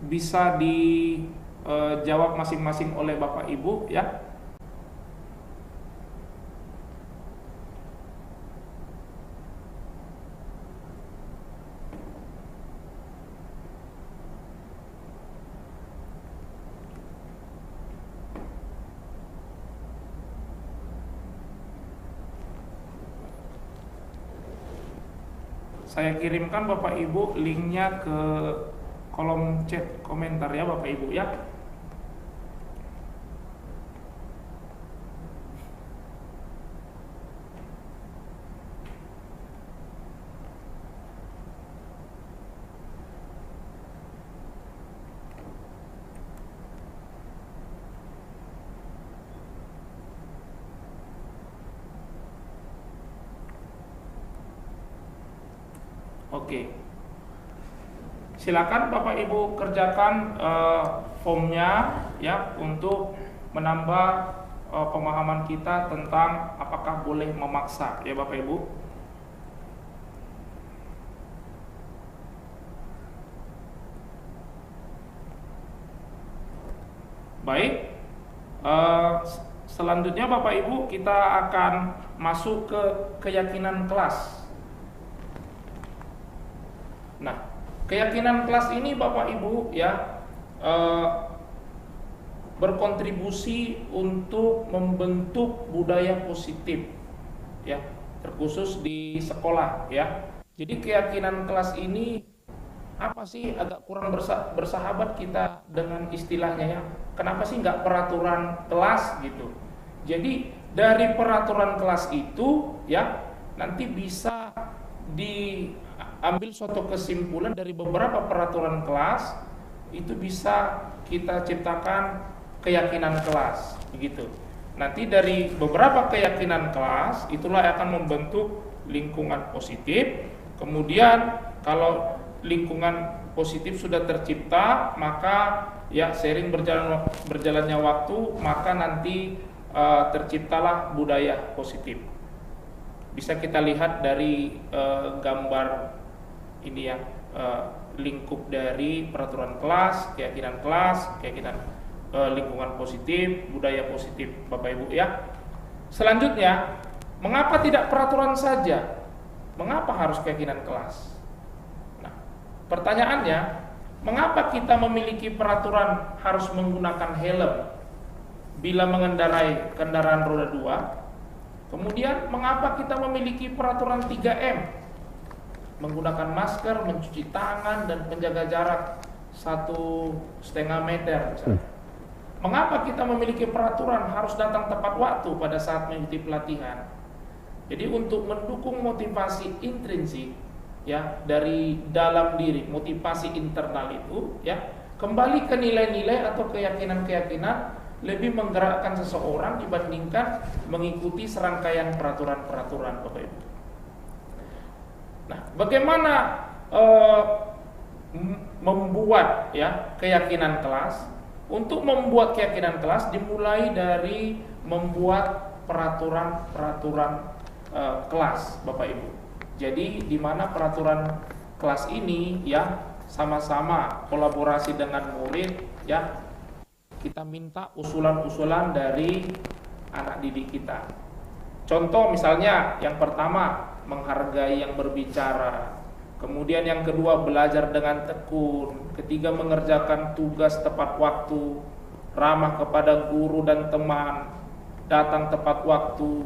bisa dijawab masing-masing oleh Bapak Ibu, ya. Saya kirimkan Bapak Ibu linknya ke kolom chat komentar ya Bapak Ibu, ya. Oke. Silakan Bapak Ibu kerjakan formnya, ya, untuk menambah pemahaman kita tentang apakah boleh memaksa, ya Bapak Ibu. Baik, selanjutnya Bapak Ibu kita akan masuk ke keyakinan kelas. Nah, keyakinan kelas ini Bapak Ibu, ya, berkontribusi untuk membentuk budaya positif, ya, terkhusus di sekolah, ya. Jadi keyakinan kelas ini apa sih, agak kurang bersahabat kita dengan istilahnya, ya. Kenapa sih nggak peraturan kelas gitu? Jadi dari peraturan kelas itu, ya, nanti bisa diambil suatu kesimpulan dari beberapa peraturan kelas, itu bisa kita ciptakan keyakinan kelas, begitu. Nanti dari beberapa keyakinan kelas itulah akan membentuk lingkungan positif. Kemudian kalau lingkungan positif sudah tercipta, maka ya seiring berjalannya waktu, maka nanti terciptalah budaya positif. Bisa kita lihat dari gambar ini, ya, lingkup dari peraturan kelas, keyakinan lingkungan positif, budaya positif, Bapak Ibu, ya. Selanjutnya, mengapa tidak peraturan saja? Mengapa harus keyakinan kelas? Nah, pertanyaannya, mengapa kita memiliki peraturan harus menggunakan helm bila mengendarai kendaraan roda 2? Kemudian mengapa kita memiliki peraturan 3M, menggunakan masker, mencuci tangan, dan menjaga jarak 1,5 meter misalnya. Mengapa kita memiliki peraturan harus datang tepat waktu pada saat mengikuti pelatihan? Jadi untuk mendukung motivasi intrinsik, ya, dari dalam diri, motivasi internal itu, ya, kembali ke nilai-nilai atau keyakinan-keyakinan lebih menggerakkan seseorang dibandingkan mengikuti serangkaian peraturan-peraturan, Bapak Ibu. Nah, bagaimana membuat, ya, keyakinan kelas? Untuk membuat keyakinan kelas dimulai dari membuat peraturan-peraturan kelas, Bapak Ibu. Jadi di mana peraturan kelas ini, ya, sama-sama kolaborasi dengan murid, ya, kita minta usulan-usulan dari anak didik kita. Contoh misalnya, yang pertama, menghargai yang berbicara. Kemudian yang kedua, belajar dengan tekun. Ketiga, mengerjakan tugas tepat waktu, ramah kepada guru dan teman, datang tepat waktu,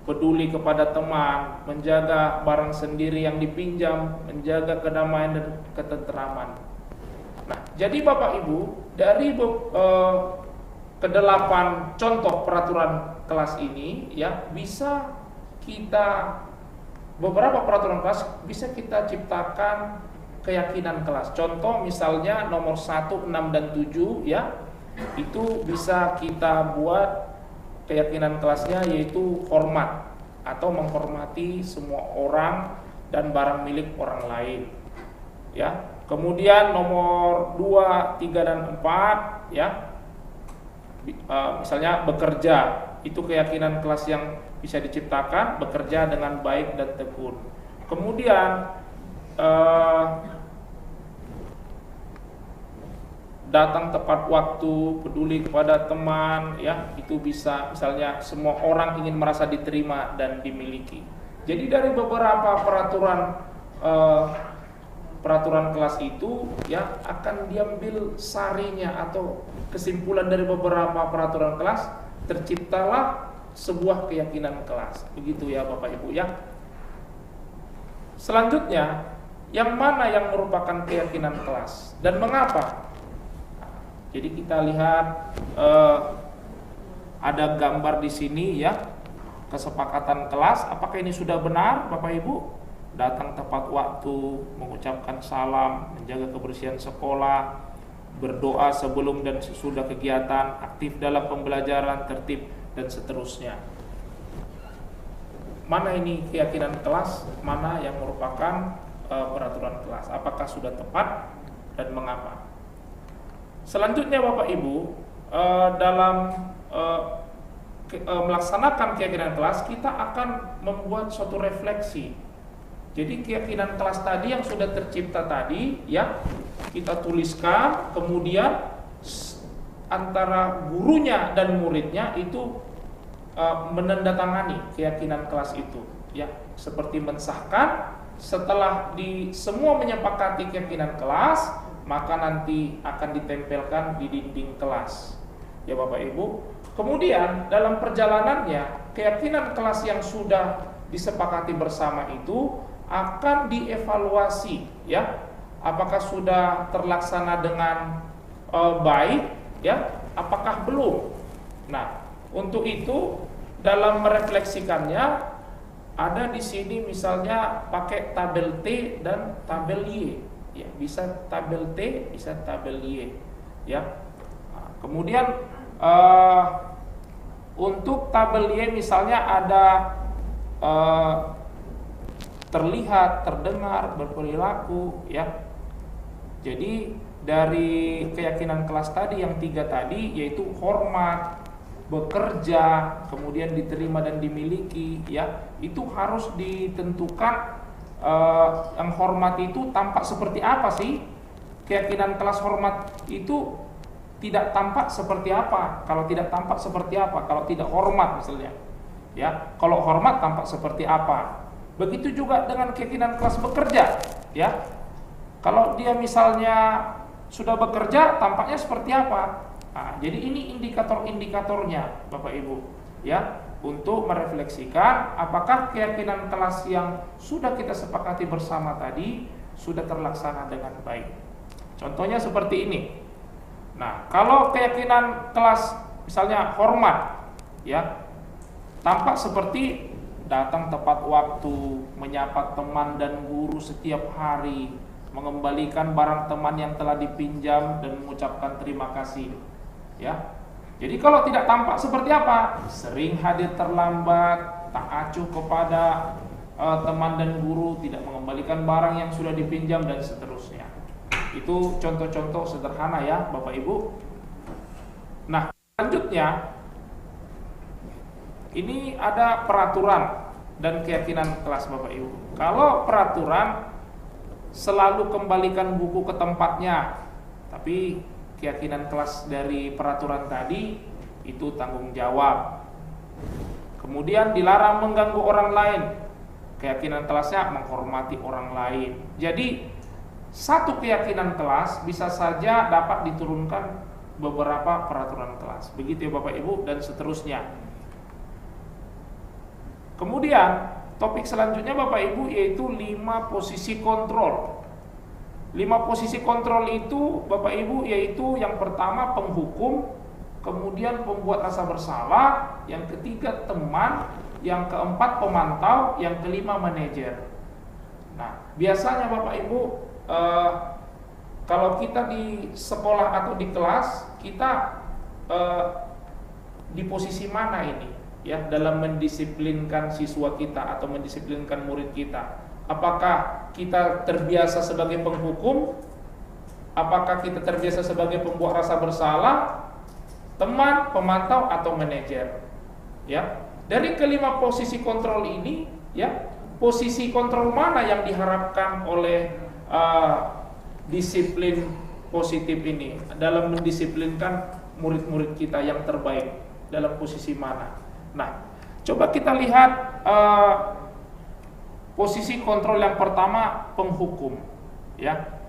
peduli kepada teman, menjaga barang sendiri yang dipinjam, menjaga kedamaian dan ketenteraman. Nah, jadi Bapak Ibu, dari ke-8 contoh peraturan kelas ini, ya, bisa kita beberapa peraturan kelas bisa kita ciptakan keyakinan kelas. Contoh misalnya nomor 1, 6 dan 7 ya. Itu bisa kita buat keyakinan kelasnya yaitu hormat atau menghormati semua orang dan barang milik orang lain. Ya. Kemudian nomor 2, 3 dan 4 ya. Misalnya bekerja, itu keyakinan kelas yang bisa diciptakan, bekerja dengan baik dan tekun. Kemudian datang tepat waktu, peduli kepada teman, ya itu bisa. Misalnya semua orang ingin merasa diterima dan dimiliki. Jadi dari beberapa peraturan kelas itu ya akan diambil sarinya atau kesimpulan dari beberapa peraturan kelas, terciptalah sebuah keyakinan kelas. Begitu ya Bapak Ibu ya. Selanjutnya, yang mana yang merupakan keyakinan kelas dan mengapa? Jadi kita lihat ada gambar di sini ya, kesepakatan kelas. Apakah ini sudah benar Bapak Ibu? Datang tepat waktu, mengucapkan salam, menjaga kebersihan sekolah, berdoa sebelum dan sesudah kegiatan, aktif dalam pembelajaran, tertib dan seterusnya. Mana ini keyakinan kelas, mana yang merupakan peraturan kelas? Apakah sudah tepat dan mengapa? Selanjutnya Bapak Ibu, dalam melaksanakan keyakinan kelas, kita akan membuat suatu refleksi. Jadi keyakinan kelas tadi yang sudah tercipta tadi ya, kita tuliskan, kemudian antara gurunya dan muridnya itu menandatangani keyakinan kelas itu ya, seperti mensahkan. Setelah semua menyepakati keyakinan kelas, maka nanti akan ditempelkan di dinding kelas ya Bapak Ibu. Kemudian dalam perjalanannya, keyakinan kelas yang sudah disepakati bersama itu akan dievaluasi ya, apakah sudah terlaksana dengan baik ya, apakah belum. Nah, untuk itu dalam merefleksikannya ada di sini misalnya pakai tabel T dan tabel Y ya, bisa tabel T, bisa tabel Y ya. Nah, kemudian untuk tabel Y misalnya ada terlihat, terdengar, berperilaku ya. Jadi dari keyakinan kelas tadi yang 3 tadi, yaitu hormat, bekerja, kemudian diterima dan dimiliki ya, itu harus ditentukan. Yang hormat itu tampak seperti apa sih? Keyakinan kelas hormat itu tidak tampak seperti apa? Kalau tidak tampak seperti apa? Kalau tidak hormat misalnya ya, kalau hormat tampak seperti apa? Begitu juga dengan keyakinan kelas bekerja ya. Kalau dia misalnya sudah bekerja, tampaknya seperti apa? Nah, jadi ini indikator-indikatornya Bapak Ibu ya, untuk merefleksikan apakah keyakinan kelas yang sudah kita sepakati bersama tadi sudah terlaksana dengan baik. Contohnya seperti ini. Nah, kalau keyakinan kelas misalnya hormat ya, tampak seperti datang tepat waktu, menyapa teman dan guru setiap hari, mengembalikan barang teman yang telah dipinjam dan mengucapkan terima kasih ya. Jadi kalau tidak tampak seperti apa? Sering hadir terlambat, tak acuh kepada teman dan guru, tidak mengembalikan barang yang sudah dipinjam dan seterusnya. Itu contoh-contoh sederhana ya Bapak Ibu. Nah, selanjutnya ini ada peraturan dan keyakinan kelas Bapak Ibu. Kalau peraturan selalu kembalikan buku ke tempatnya, tapi keyakinan kelas dari peraturan tadi itu tanggung jawab. Kemudian dilarang mengganggu orang lain, keyakinan kelasnya menghormati orang lain. Jadi satu keyakinan kelas bisa saja dapat diturunkan beberapa peraturan kelas. Begitu ya Bapak Ibu, dan seterusnya. Kemudian topik selanjutnya Bapak Ibu yaitu 5 posisi kontrol. 5 posisi kontrol itu Bapak Ibu yaitu yang pertama penghukum, kemudian pembuat rasa bersalah, yang ketiga teman, yang keempat pemantau, yang kelima manajer. Nah, biasanya Bapak Ibu, kalau kita di sekolah atau di kelas, kita di posisi mana ini ya dalam mendisiplinkan siswa kita atau mendisiplinkan murid kita? Apakah kita terbiasa sebagai penghukum? Apakah kita terbiasa sebagai pembuat rasa bersalah, teman, pemantau, atau manajer? Ya, dari kelima posisi kontrol ini, ya, posisi kontrol mana yang diharapkan oleh disiplin positif ini dalam mendisiplinkan murid-murid kita yang terbaik, dalam posisi mana? Nah, coba kita lihat posisi kontrol yang pertama, penghukum, ya.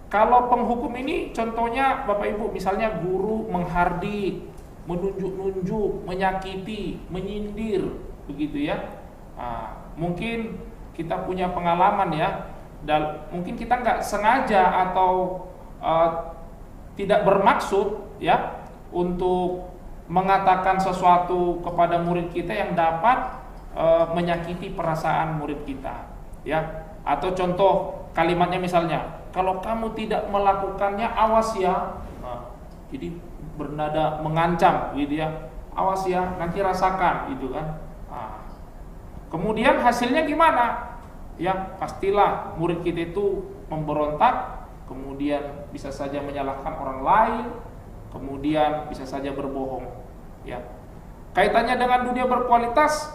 Kalau penghukum ini contohnya Bapak Ibu, misalnya guru menghardik, menunjuk-nunjuk, menyakiti, menyindir, begitu ya. Mungkin kita punya pengalaman ya, dan mungkin kita nggak sengaja atau tidak bermaksud ya untuk mengatakan sesuatu kepada murid kita yang dapat menyakiti perasaan murid kita, ya. Atau contoh kalimatnya misalnya, kalau kamu tidak melakukannya awas ya. Jadi bernada mengancam gitu ya, awas ya, nanti rasakan gitu kan. Kemudian hasilnya gimana? Ya pastilah murid kita itu memberontak, kemudian bisa saja menyalahkan orang lain, kemudian bisa saja berbohong. Ya, kaitannya dengan dunia berkualitas,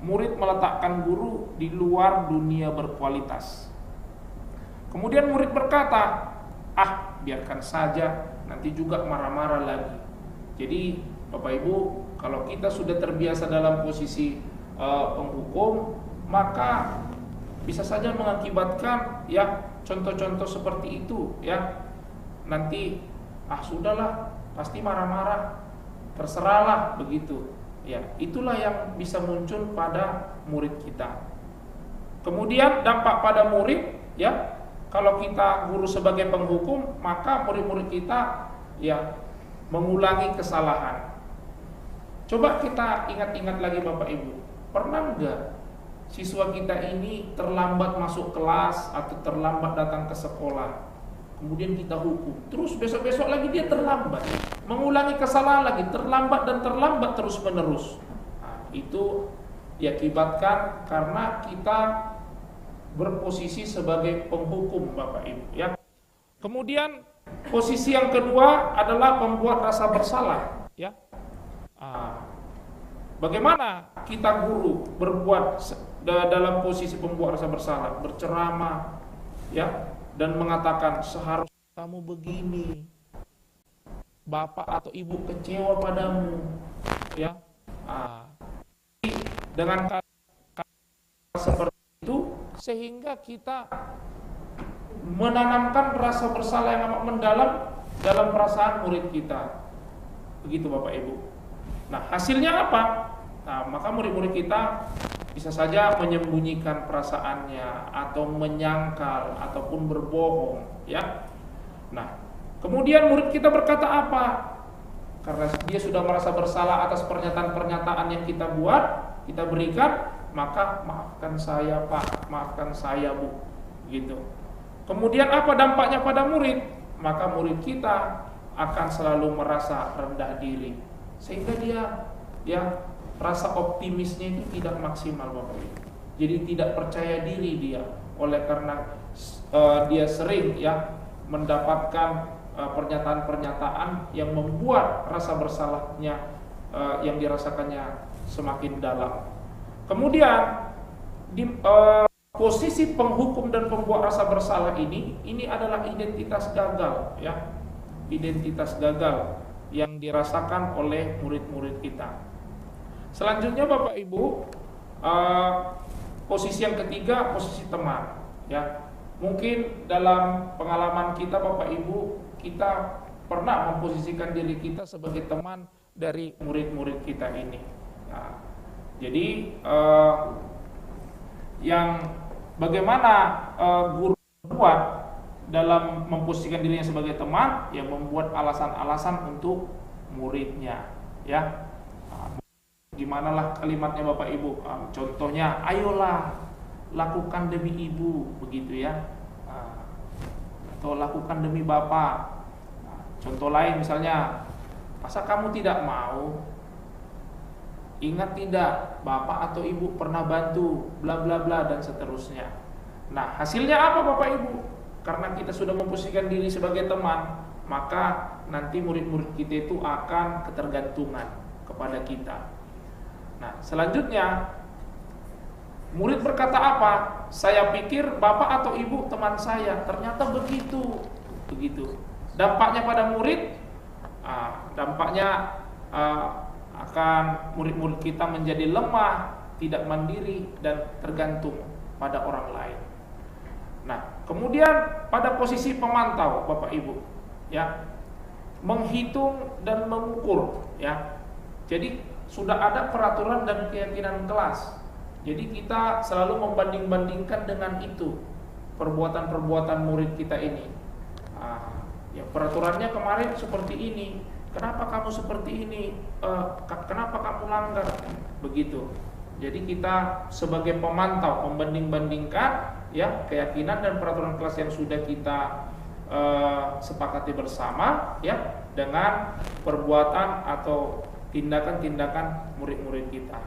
murid meletakkan guru di luar dunia berkualitas. Kemudian murid berkata, biarkan saja, nanti juga marah-marah lagi. Jadi Bapak Ibu, kalau kita sudah terbiasa dalam posisi penghukum, maka bisa saja mengakibatkan ya contoh-contoh seperti itu ya. Nanti sudahlah, pasti marah-marah, terserahlah begitu. Ya, itulah yang bisa muncul pada murid kita. Kemudian dampak pada murid ya, kalau kita guru sebagai penghukum, maka murid-murid kita ya mengulangi kesalahan. Coba kita ingat-ingat lagi Bapak Ibu, pernah enggak siswa kita ini terlambat masuk kelas atau terlambat datang ke sekolah, kemudian kita hukum, terus besok-besok lagi dia terlambat, mengulangi kesalahan lagi, terlambat dan terlambat terus menerus. Itu diakibatkan karena kita berposisi sebagai penghukum Bapak Ibu ya. Kemudian posisi yang kedua adalah pembuat rasa bersalah ya. Bagaimana kita guru berbuat dalam posisi pembuat rasa bersalah, berceramah ya, dan mengatakan seharusnya kamu begini, bapak atau ibu kecewa padamu ya. Dengan kata seperti itu sehingga kita menanamkan rasa bersalah yang amat mendalam dalam perasaan murid kita. Begitu Bapak Ibu. Nah, hasilnya apa? Nah, maka murid-murid kita bisa saja menyembunyikan perasaannya atau menyangkal ataupun berbohong ya. Nah, kemudian murid kita berkata apa? Karena dia sudah merasa bersalah atas pernyataan-pernyataan yang kita buat, kita berikan, maka maafkan saya Pak, maafkan saya Bu, gitu. Kemudian apa dampaknya pada murid? Maka murid kita akan selalu merasa rendah diri, sehingga dia ya rasa optimisnya itu tidak maksimal Bapak Ibu. Jadi tidak percaya diri dia, oleh karena dia sering ya mendapatkan pernyataan-pernyataan yang membuat rasa bersalahnya yang dirasakannya semakin dalam. Kemudian di posisi penghukum dan pembuat rasa bersalah ini adalah identitas gagal ya. Identitas gagal yang dirasakan oleh murid-murid kita. Selanjutnya Bapak Ibu, posisi yang ketiga, posisi teman ya. Mungkin dalam pengalaman kita Bapak Ibu, kita pernah memposisikan diri kita sebagai teman dari murid-murid kita ini. Nah, jadi yang bagaimana guru buat dalam memposisikan dirinya sebagai teman, yang membuat alasan-alasan untuk muridnya, ya. Gimanalah kalimatnya Bapak Ibu? Contohnya, ayolah lakukan demi ibu, begitu ya. Atau lakukan demi bapak. Contoh lain misalnya, masa kamu tidak mau? Ingat tidak, bapak atau ibu pernah bantu, bla bla bla dan seterusnya. Nah, hasilnya apa Bapak Ibu? Karena kita sudah memposisikan diri sebagai teman, maka nanti murid-murid kita itu akan ketergantungan kepada kita. Nah, selanjutnya murid berkata apa? Saya pikir bapak atau ibu teman saya, ternyata begitu. Dampaknya pada murid, dampaknya akan murid-murid kita menjadi lemah, tidak mandiri dan tergantung pada orang lain. Nah, kemudian pada posisi pemantau Bapak Ibu, ya, menghitung dan mengukur, ya. Jadi sudah ada peraturan dan keyakinan kelas. Jadi kita selalu membanding-bandingkan dengan itu perbuatan-perbuatan murid kita ini. Ya, peraturannya kemarin seperti ini. Kenapa kamu seperti ini? Kenapa kamu langgar? Begitu. Jadi kita sebagai pemantau membanding-bandingkan, ya, keyakinan dan peraturan kelas yang sudah kita sepakati bersama, ya, dengan perbuatan atau tindakan-tindakan murid-murid kita.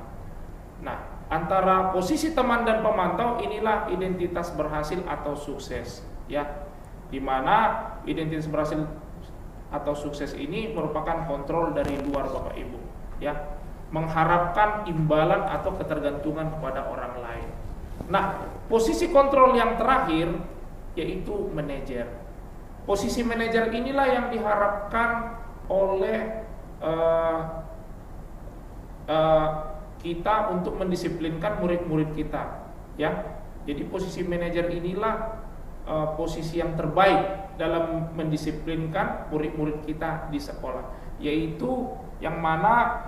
Nah, antara posisi teman dan pemantau inilah identitas berhasil atau sukses, ya. Di mana identitas berhasil atau sukses ini merupakan kontrol dari luar Bapak Ibu, ya. Mengharapkan imbalan atau ketergantungan kepada orang lain. Nah, posisi kontrol yang terakhir yaitu manajer. Posisi manajer inilah yang diharapkan oleh kita untuk mendisiplinkan murid-murid kita, ya. Jadi posisi manajer inilah posisi yang terbaik dalam mendisiplinkan murid-murid kita di sekolah, yaitu yang mana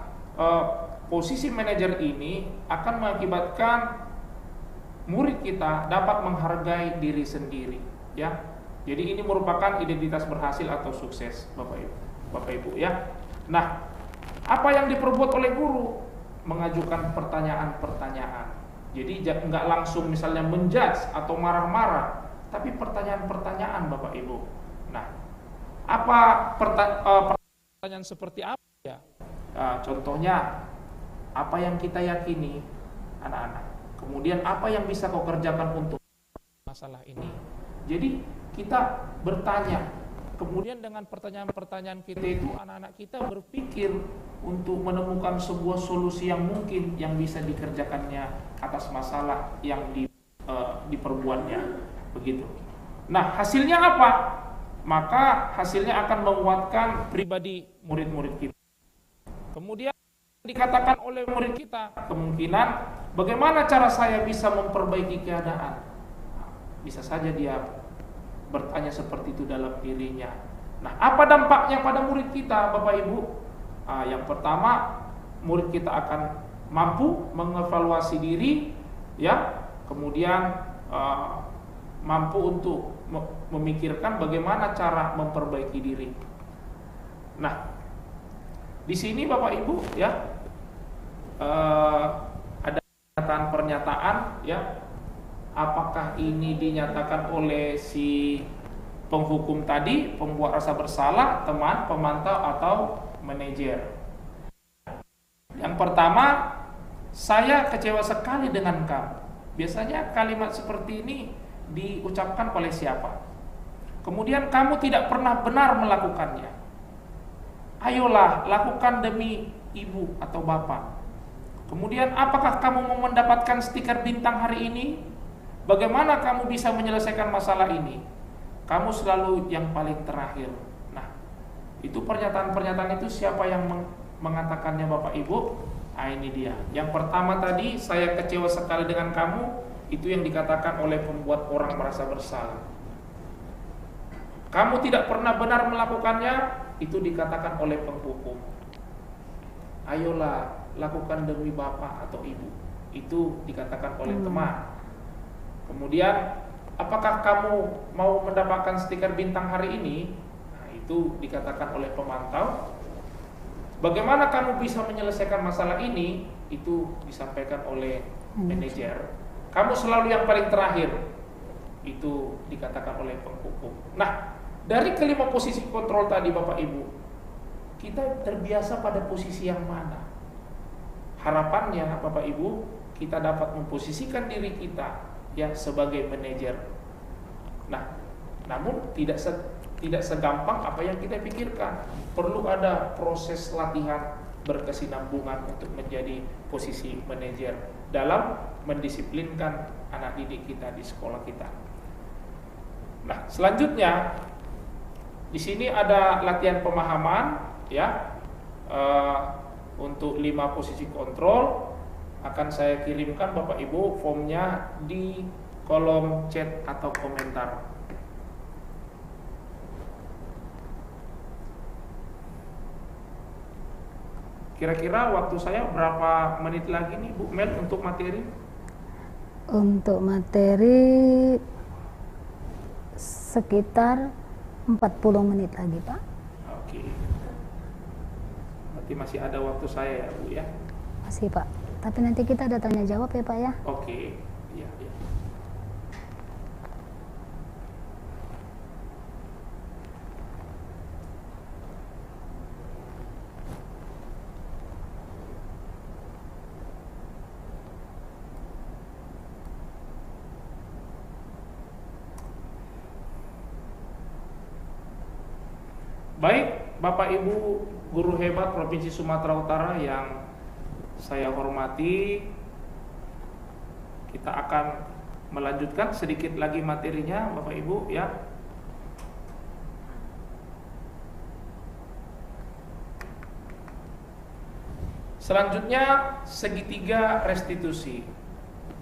posisi manajer ini akan mengakibatkan murid kita dapat menghargai diri sendiri, ya. Jadi ini merupakan identitas berhasil atau sukses Bapak Ibu, ya. Nah, apa yang diperbuat oleh guru? Mengajukan pertanyaan-pertanyaan. Jadi nggak langsung misalnya menjudge atau marah-marah, tapi pertanyaan-pertanyaan Bapak Ibu. Nah, apa pertanyaan seperti apa ya? Contohnya, apa yang kita yakini anak-anak? Kemudian apa yang bisa kau kerjakan untuk masalah ini? Jadi kita bertanya. Kemudian dengan pertanyaan-pertanyaan kita itu anak-anak kita berpikir untuk menemukan sebuah solusi yang mungkin yang bisa dikerjakannya atas masalah yang diperbuatnya, begitu. Nah, hasilnya apa? Maka hasilnya akan menguatkan pribadi murid-murid kita. Kemudian dikatakan oleh murid kita, kemungkinan bagaimana cara saya bisa memperbaiki keadaan? Bisa saja dia bertanya seperti itu dalam dirinya. Nah, apa dampaknya pada murid kita, Bapak Ibu? Yang pertama, murid kita akan mampu mengevaluasi diri, ya. Kemudian mampu untuk memikirkan bagaimana cara memperbaiki diri. Nah, di sini Bapak Ibu, ya, ada pernyataan, ya. Apakah ini dinyatakan oleh si penghukum tadi, pembuat rasa bersalah, teman, pemantau, atau manajer? Yang pertama, saya kecewa sekali dengan kamu. Biasanya kalimat seperti ini diucapkan oleh siapa? Kemudian kamu tidak pernah benar melakukannya. Ayolah, lakukan demi ibu atau bapak. Kemudian apakah kamu mau mendapatkan stiker bintang hari ini? Bagaimana kamu bisa menyelesaikan masalah ini? Kamu selalu yang paling terakhir. Nah, itu pernyataan-pernyataan itu siapa yang mengatakannya Bapak Ibu? Ini dia. Yang pertama tadi, saya kecewa sekali dengan kamu, itu yang dikatakan oleh pembuat orang merasa bersalah. Kamu tidak pernah benar melakukannya, itu dikatakan oleh penghukum. Ayolah, lakukan demi bapak atau ibu, itu dikatakan oleh teman. Kemudian, apakah kamu mau mendapatkan stiker bintang hari ini? Nah, itu dikatakan oleh pemantau. Bagaimana kamu bisa menyelesaikan masalah ini? Itu disampaikan oleh manajer. Kamu selalu yang paling terakhir. Itu dikatakan oleh penghukum. Nah, dari kelima posisi kontrol tadi Bapak Ibu, kita terbiasa pada posisi yang mana? Harapannya Bapak Ibu, kita dapat memposisikan diri kita ya sebagai manajer. Nah, namun tidak segampang apa yang kita pikirkan. Perlu ada proses latihan berkesinambungan untuk menjadi posisi manajer dalam mendisiplinkan anak didik kita di sekolah kita. Nah, selanjutnya di sini ada latihan pemahaman ya. Untuk 5 posisi kontrol akan saya kirimkan Bapak Ibu formnya di kolom chat atau komentar. Kira-kira waktu saya berapa menit lagi nih Bu Mel untuk materi? Untuk materi sekitar 40 menit lagi Pak. Oke. Berarti masih ada waktu saya ya Bu ya? Masih Pak. Tapi nanti kita ada tanya jawab ya Pak ya. Oke. Iya, iya. Baik, Bapak Ibu guru hebat Provinsi Sumatera Utara yang saya hormati, kita akan melanjutkan sedikit lagi materinya Bapak Ibu ya. Selanjutnya segitiga restitusi.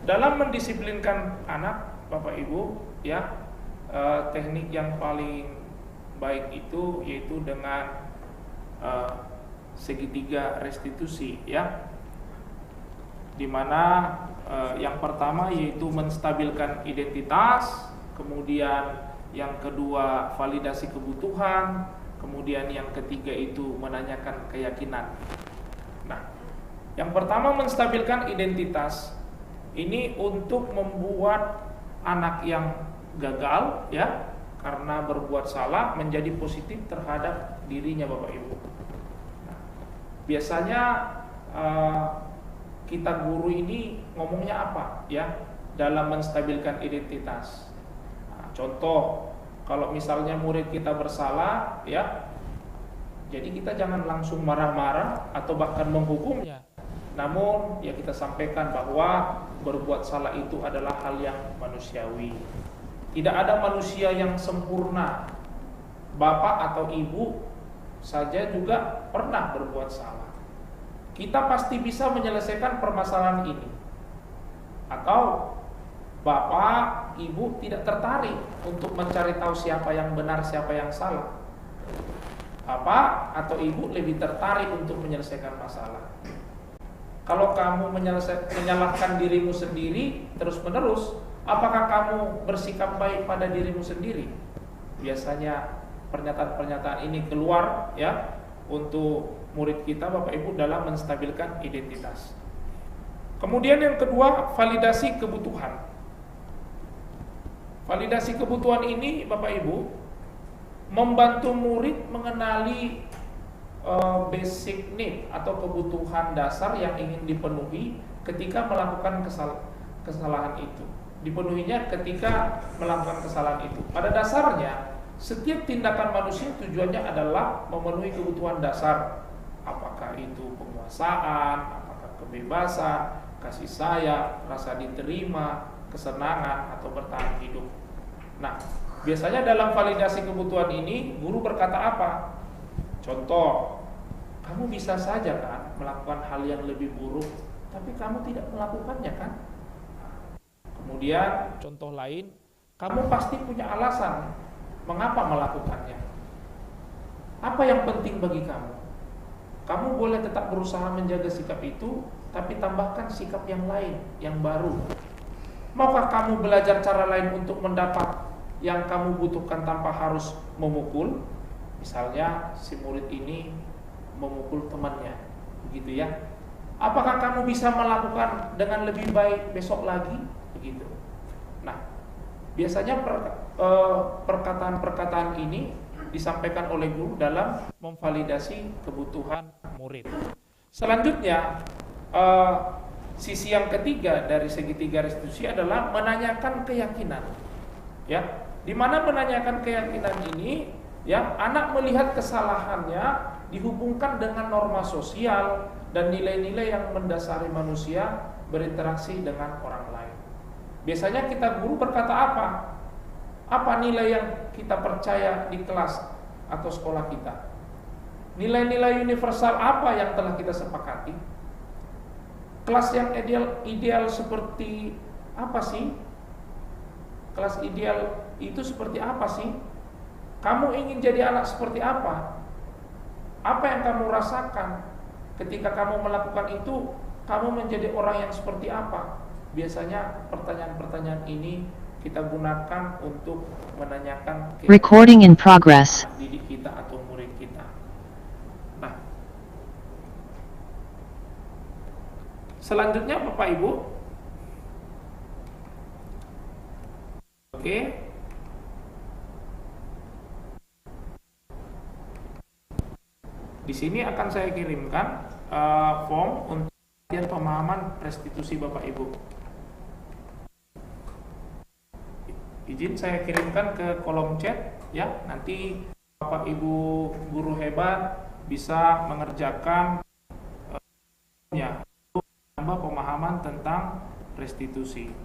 Dalam mendisiplinkan anak Bapak Ibu ya, teknik yang paling baik itu yaitu dengan segitiga restitusi ya, dimana yang pertama yaitu menstabilkan identitas, kemudian yang kedua validasi kebutuhan, kemudian yang ketiga itu menanyakan keyakinan. Nah, yang pertama menstabilkan identitas ini untuk membuat anak yang gagal ya karena berbuat salah menjadi positif terhadap dirinya Bapak Ibu. Nah, biasanya kita guru ini ngomongnya apa ya dalam menstabilkan identitas. Nah, contoh kalau misalnya murid kita bersalah ya, jadi kita jangan langsung marah-marah atau bahkan menghukumnya. Namun ya kita sampaikan bahwa berbuat salah itu adalah hal yang manusiawi. Tidak ada manusia yang sempurna. Bapak atau ibu saja juga pernah berbuat salah. Kita pasti bisa menyelesaikan permasalahan ini. Atau bapak, ibu tidak tertarik untuk mencari tahu siapa yang benar, siapa yang salah. Bapak atau ibu lebih tertarik untuk menyelesaikan masalah. Kalau kamu menyalahkan dirimu sendiri terus-menerus, apakah kamu bersikap baik pada dirimu sendiri? Biasanya pernyataan-pernyataan ini keluar ya untuk murid kita Bapak Ibu dalam menstabilkan identitas. Kemudian yang kedua, validasi kebutuhan. Validasi kebutuhan ini Bapak Ibu membantu murid mengenali basic need atau kebutuhan dasar yang ingin dipenuhi ketika melakukan kesalahan itu. Dipenuhinya ketika melakukan kesalahan itu. Pada dasarnya, setiap tindakan manusia tujuannya adalah memenuhi kebutuhan dasar. Apakah itu penguasaan, apakah kebebasan, kasih sayang, rasa diterima, kesenangan, atau bertahan hidup. Nah, biasanya dalam validasi kebutuhan ini, guru berkata apa? Contoh, kamu bisa saja kan melakukan hal yang lebih buruk, tapi kamu tidak melakukannya kan? Kemudian contoh lain, kamu pasti punya alasan mengapa melakukannya. Apa yang penting bagi kamu? Kamu boleh tetap berusaha menjaga sikap itu, tapi tambahkan sikap yang lain, yang baru. Maukah kamu belajar cara lain untuk mendapat yang kamu butuhkan tanpa harus memukul? Misalnya si murid ini memukul temannya, begitu ya. Apakah kamu bisa melakukan dengan lebih baik besok lagi, begitu. Nah, biasanya perkataan-perkataan ini disampaikan oleh guru dalam memvalidasi kebutuhan murid. Selanjutnya, sisi yang ketiga dari segitiga restitusi adalah menanyakan keyakinan. Ya, di mana menanyakan keyakinan ini, ya, anak melihat kesalahannya dihubungkan dengan norma sosial dan nilai-nilai yang mendasari manusia berinteraksi dengan orang lain. Biasanya kita guru berkata apa? Apa nilai yang kita percaya di kelas atau sekolah kita? Nilai-nilai universal apa yang telah kita sepakati? Kelas yang ideal seperti apa sih? Kelas ideal itu seperti apa sih? Kamu ingin jadi anak seperti apa? Apa yang kamu rasakan ketika kamu melakukan itu? Kamu menjadi orang yang seperti apa? Biasanya pertanyaan-pertanyaan ini kita gunakan untuk menanyakan Recording in progress. didik kita atau murid kita. Nah, selanjutnya Bapak Ibu, oke, di sini akan saya kirimkan form untuk pemahaman restitusi Bapak Ibu. Izin saya kirimkan ke kolom chat ya, nanti Bapak Ibu guru hebat bisa mengerjakan ya, tambah pemahaman tentang restitusi.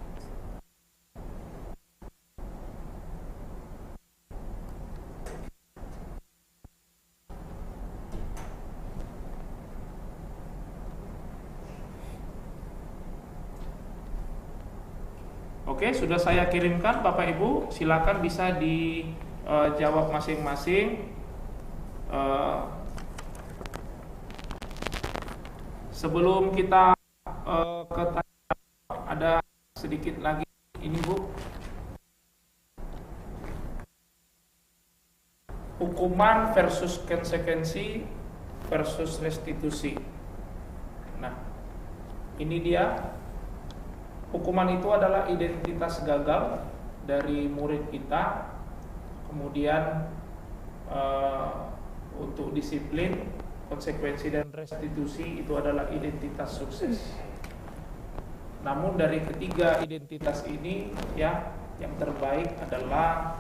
Oke, sudah saya kirimkan Bapak Ibu, silakan bisa dijawab masing-masing. Sebelum kita ke ada sedikit lagi ini Bu, hukuman versus konsekuensi versus restitusi. Nah, ini dia. Hukuman itu adalah identitas gagal dari murid kita. Kemudian untuk disiplin, konsekuensi dan restitusi itu adalah identitas sukses. Namun dari ketiga identitas ini ya, yang terbaik adalah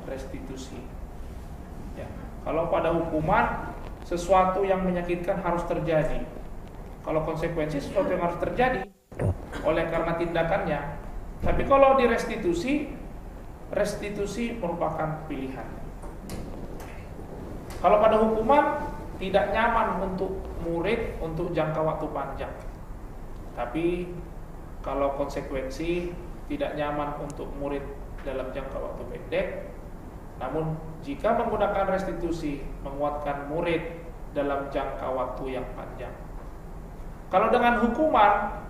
restitusi. Ya. Kalau pada hukuman, sesuatu yang menyakitkan harus terjadi. Kalau konsekuensi, sesuatu yang harus terjadi oleh karena tindakannya. Tapi kalau di restitusi merupakan pilihan. Kalau pada hukuman tidak nyaman untuk murid untuk jangka waktu panjang. Tapi kalau konsekuensi tidak nyaman untuk murid dalam jangka waktu pendek. Namun jika menggunakan restitusi menguatkan murid dalam jangka waktu yang panjang. Kalau dengan hukuman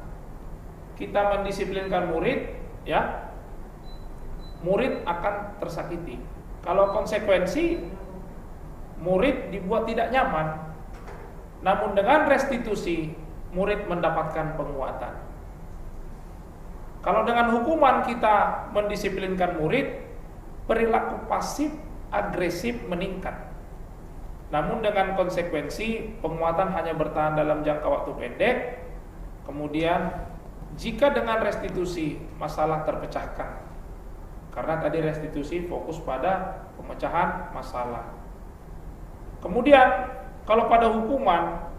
kita mendisiplinkan murid, ya, murid akan tersakiti. Kalau konsekuensi, murid dibuat tidak nyaman. Namun dengan restitusi, murid mendapatkan penguatan. Kalau dengan hukuman kita mendisiplinkan murid, perilaku pasif agresif meningkat. Namun dengan konsekuensi, penguatan hanya bertahan dalam jangka waktu pendek. Kemudian jika dengan restitusi masalah terpecahkan, karena tadi restitusi fokus pada pemecahan masalah. Kemudian kalau pada hukuman,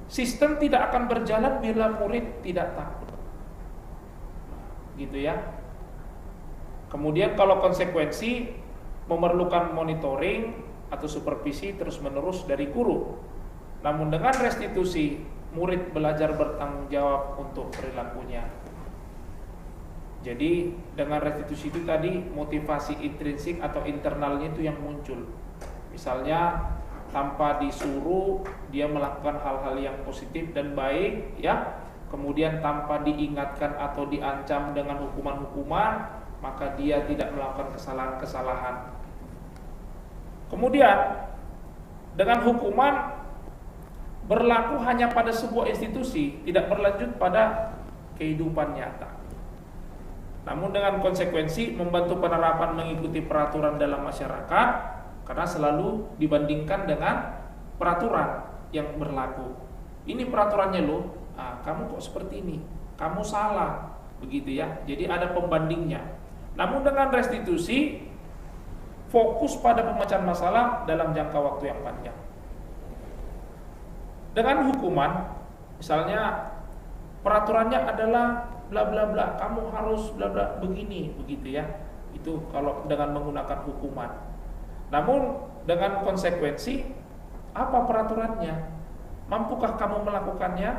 sistem tidak akan berjalan bila murid tidak takut, gitu ya. Kemudian kalau konsekuensi memerlukan monitoring atau supervisi terus-menerus dari guru. Namun dengan restitusi, murid belajar bertanggung jawab untuk perilakunya. Jadi dengan restitusi itu tadi motivasi intrinsik atau internalnya itu yang muncul. Misalnya tanpa disuruh dia melakukan hal-hal yang positif dan baik, ya. Kemudian tanpa diingatkan atau diancam dengan hukuman-hukuman, maka dia tidak melakukan kesalahan-kesalahan. Kemudian dengan hukuman berlaku hanya pada sebuah institusi, tidak berlanjut pada kehidupan nyata. Namun dengan konsekuensi membantu penerapan mengikuti peraturan dalam masyarakat, karena selalu dibandingkan dengan peraturan yang berlaku. Ini peraturannya loh, kamu kok seperti ini, kamu salah, begitu ya. Jadi ada pembandingnya. Namun dengan restitusi, fokus pada pemecahan masalah dalam jangka waktu yang panjang. Dengan hukuman, misalnya peraturannya adalah bla bla bla, kamu harus bla bla begini, begitu ya. Itu kalau dengan menggunakan hukuman. Namun dengan konsekuensi, apa peraturannya? Mampukah kamu melakukannya?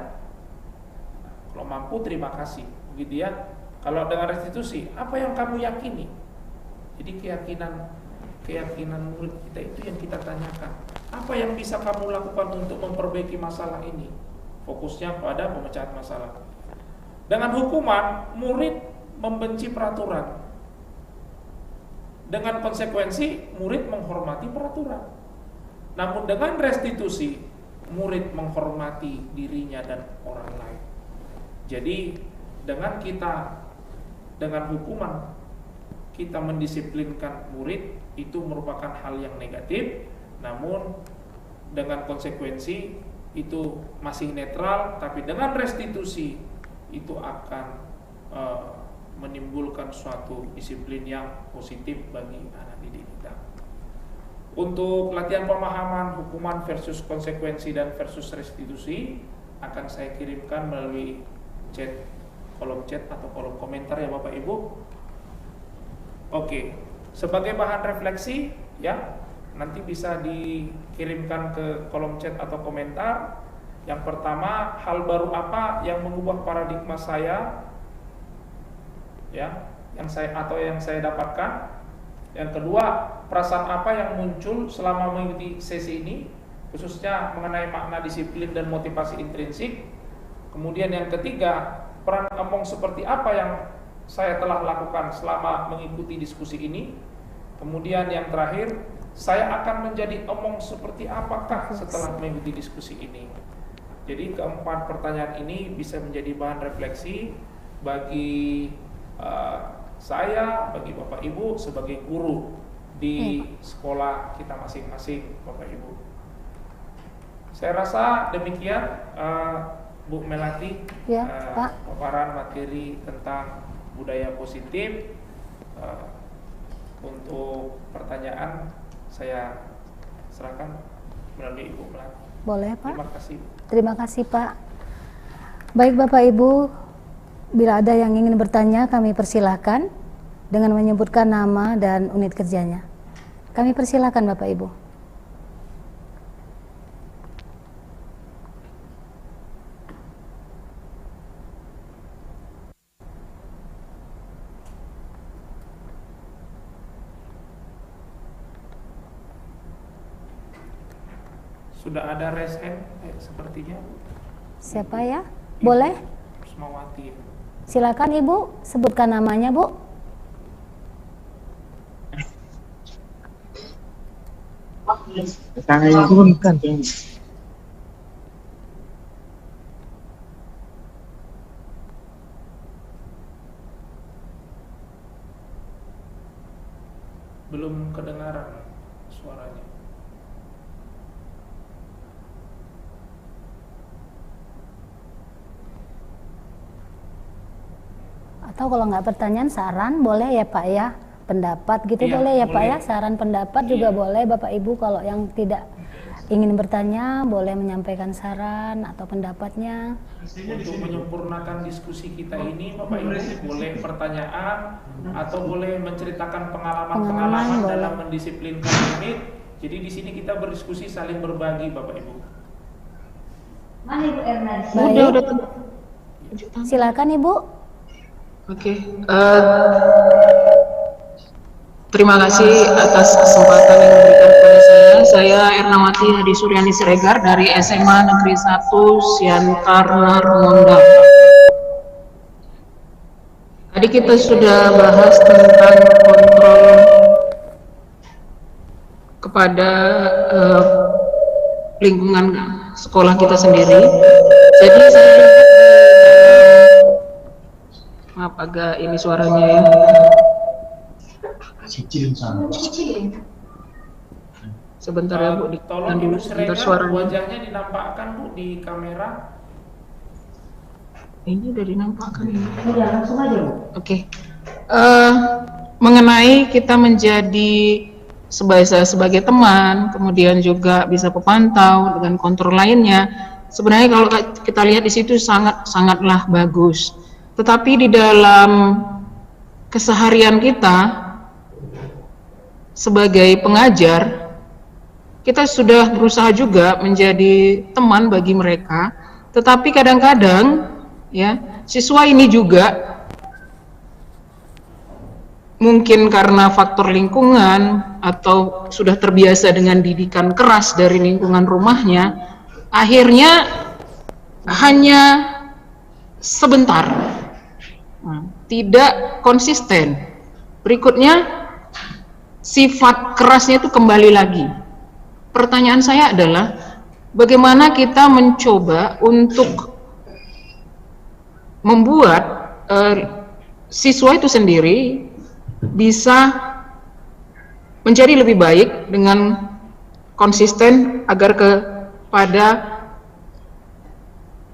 Kalau mampu, terima kasih, begitu ya. Kalau dengan restitusi, apa yang kamu yakini? Jadi keyakinan murid kita itu yang kita tanyakan. Apa yang bisa kamu lakukan untuk memperbaiki masalah ini? Fokusnya pada pemecahan masalah. Dengan hukuman, murid membenci peraturan. Dengan konsekuensi, murid menghormati peraturan. Namun dengan restitusi, murid menghormati dirinya dan orang lain. Jadi dengan hukuman kita mendisiplinkan murid, itu merupakan hal yang negatif. Namun dengan konsekuensi itu masih netral, tapi dengan restitusi itu akan menimbulkan suatu disiplin yang positif bagi anak didik kita. Untuk latihan pemahaman hukuman versus konsekuensi dan versus restitusi akan saya kirimkan melalui kolom chat atau kolom komentar ya Bapak Ibu. Oke, sebagai bahan refleksi ya, nanti bisa dikirimkan ke kolom chat atau komentar. Yang pertama, hal baru apa yang mengubah paradigma saya ya, yang saya dapatkan. Yang kedua, perasaan apa yang muncul selama mengikuti sesi ini, khususnya mengenai makna disiplin dan motivasi intrinsik. Kemudian yang ketiga, peran emong seperti apa yang saya telah lakukan selama mengikuti diskusi ini. Kemudian yang terakhir, saya akan menjadi emong seperti apakah setelah mengikuti diskusi ini. Jadi keempat pertanyaan ini bisa menjadi bahan refleksi bagi saya, bagi Bapak Ibu sebagai guru di sekolah kita masing-masing, Bapak Ibu. Saya rasa demikian Bu Melati, paparan materi tentang budaya positif. Untuk pertanyaan saya serahkan melalui Ibu Melati. Boleh Pak? Terima kasih. Terima kasih Pak. Baik Bapak Ibu, bila ada yang ingin bertanya kami persilahkan dengan menyebutkan nama dan unit kerjanya. Kami persilahkan Bapak Ibu. Sudah ada raise hand sepertinya. Siapa ya? Boleh? Rusmawati. Silakan Ibu, sebutkan namanya Bu. Belum kedengaran suaranya. Atau kalau nggak pertanyaan, saran boleh ya Pak ya, pendapat gitu boleh ya Pak ya, saran pendapat juga boleh Bapak Ibu. Kalau yang tidak ingin bertanya boleh menyampaikan saran atau pendapatnya. Untuk menyempurnakan diskusi kita ini Bapak Ibu boleh pertanyaan atau boleh menceritakan pengalaman dalam mendisiplinkan murid. Jadi di sini kita berdiskusi saling berbagi Bapak Ibu. Mana Ibu Erna? Baik. Silakan Ibu. Oke, terima kasih atas kesempatan yang diberikan kepada saya. Saya Ernawati Hadi Suryani Siregar dari SMA Negeri 1 Siantar Narmonda. Tadi kita sudah bahas tentang kontrol kepada lingkungan sekolah kita sendiri. Jadi saya lihat di dalam, maaf agak ini suaranya ya. Sebentar ya Bu, Tolong dulu Ibu sebentar Sregar suaranya. wajahnya dinampakkan Bu di kamera. Ini udah dinampakkan ya. Langsung aja Bu. Oke. Mengenai kita menjadi sebagai teman, kemudian juga bisa pemantau dengan kontrol lainnya. Sebenarnya kalau kita lihat di situ sangatlah bagus. Tetapi di dalam keseharian kita sebagai pengajar, kita sudah berusaha juga menjadi teman bagi mereka, tetapi kadang-kadang ya siswa ini juga mungkin karena faktor lingkungan atau sudah terbiasa dengan didikan keras dari lingkungan rumahnya, akhirnya hanya sebentar, tidak konsisten. Berikutnya sifat kerasnya itu kembali lagi. Pertanyaan saya adalah bagaimana kita mencoba untuk membuat siswa itu sendiri bisa menjadi lebih baik dengan konsisten agar kepada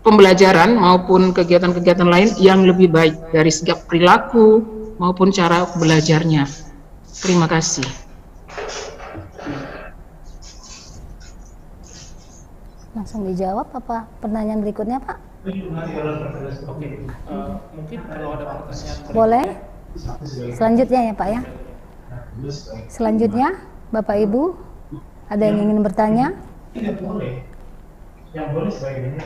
pembelajaran maupun kegiatan-kegiatan lain yang lebih baik dari segi perilaku maupun cara belajarnya. Terima kasih. Langsung dijawab apa pertanyaan berikutnya Pak? Oke, mungkin kalau ada pertanyaan Boleh? Selanjutnya ya Pak ya. Selanjutnya Bapak Ibu, ada yang ingin bertanya? Yang boleh sebagai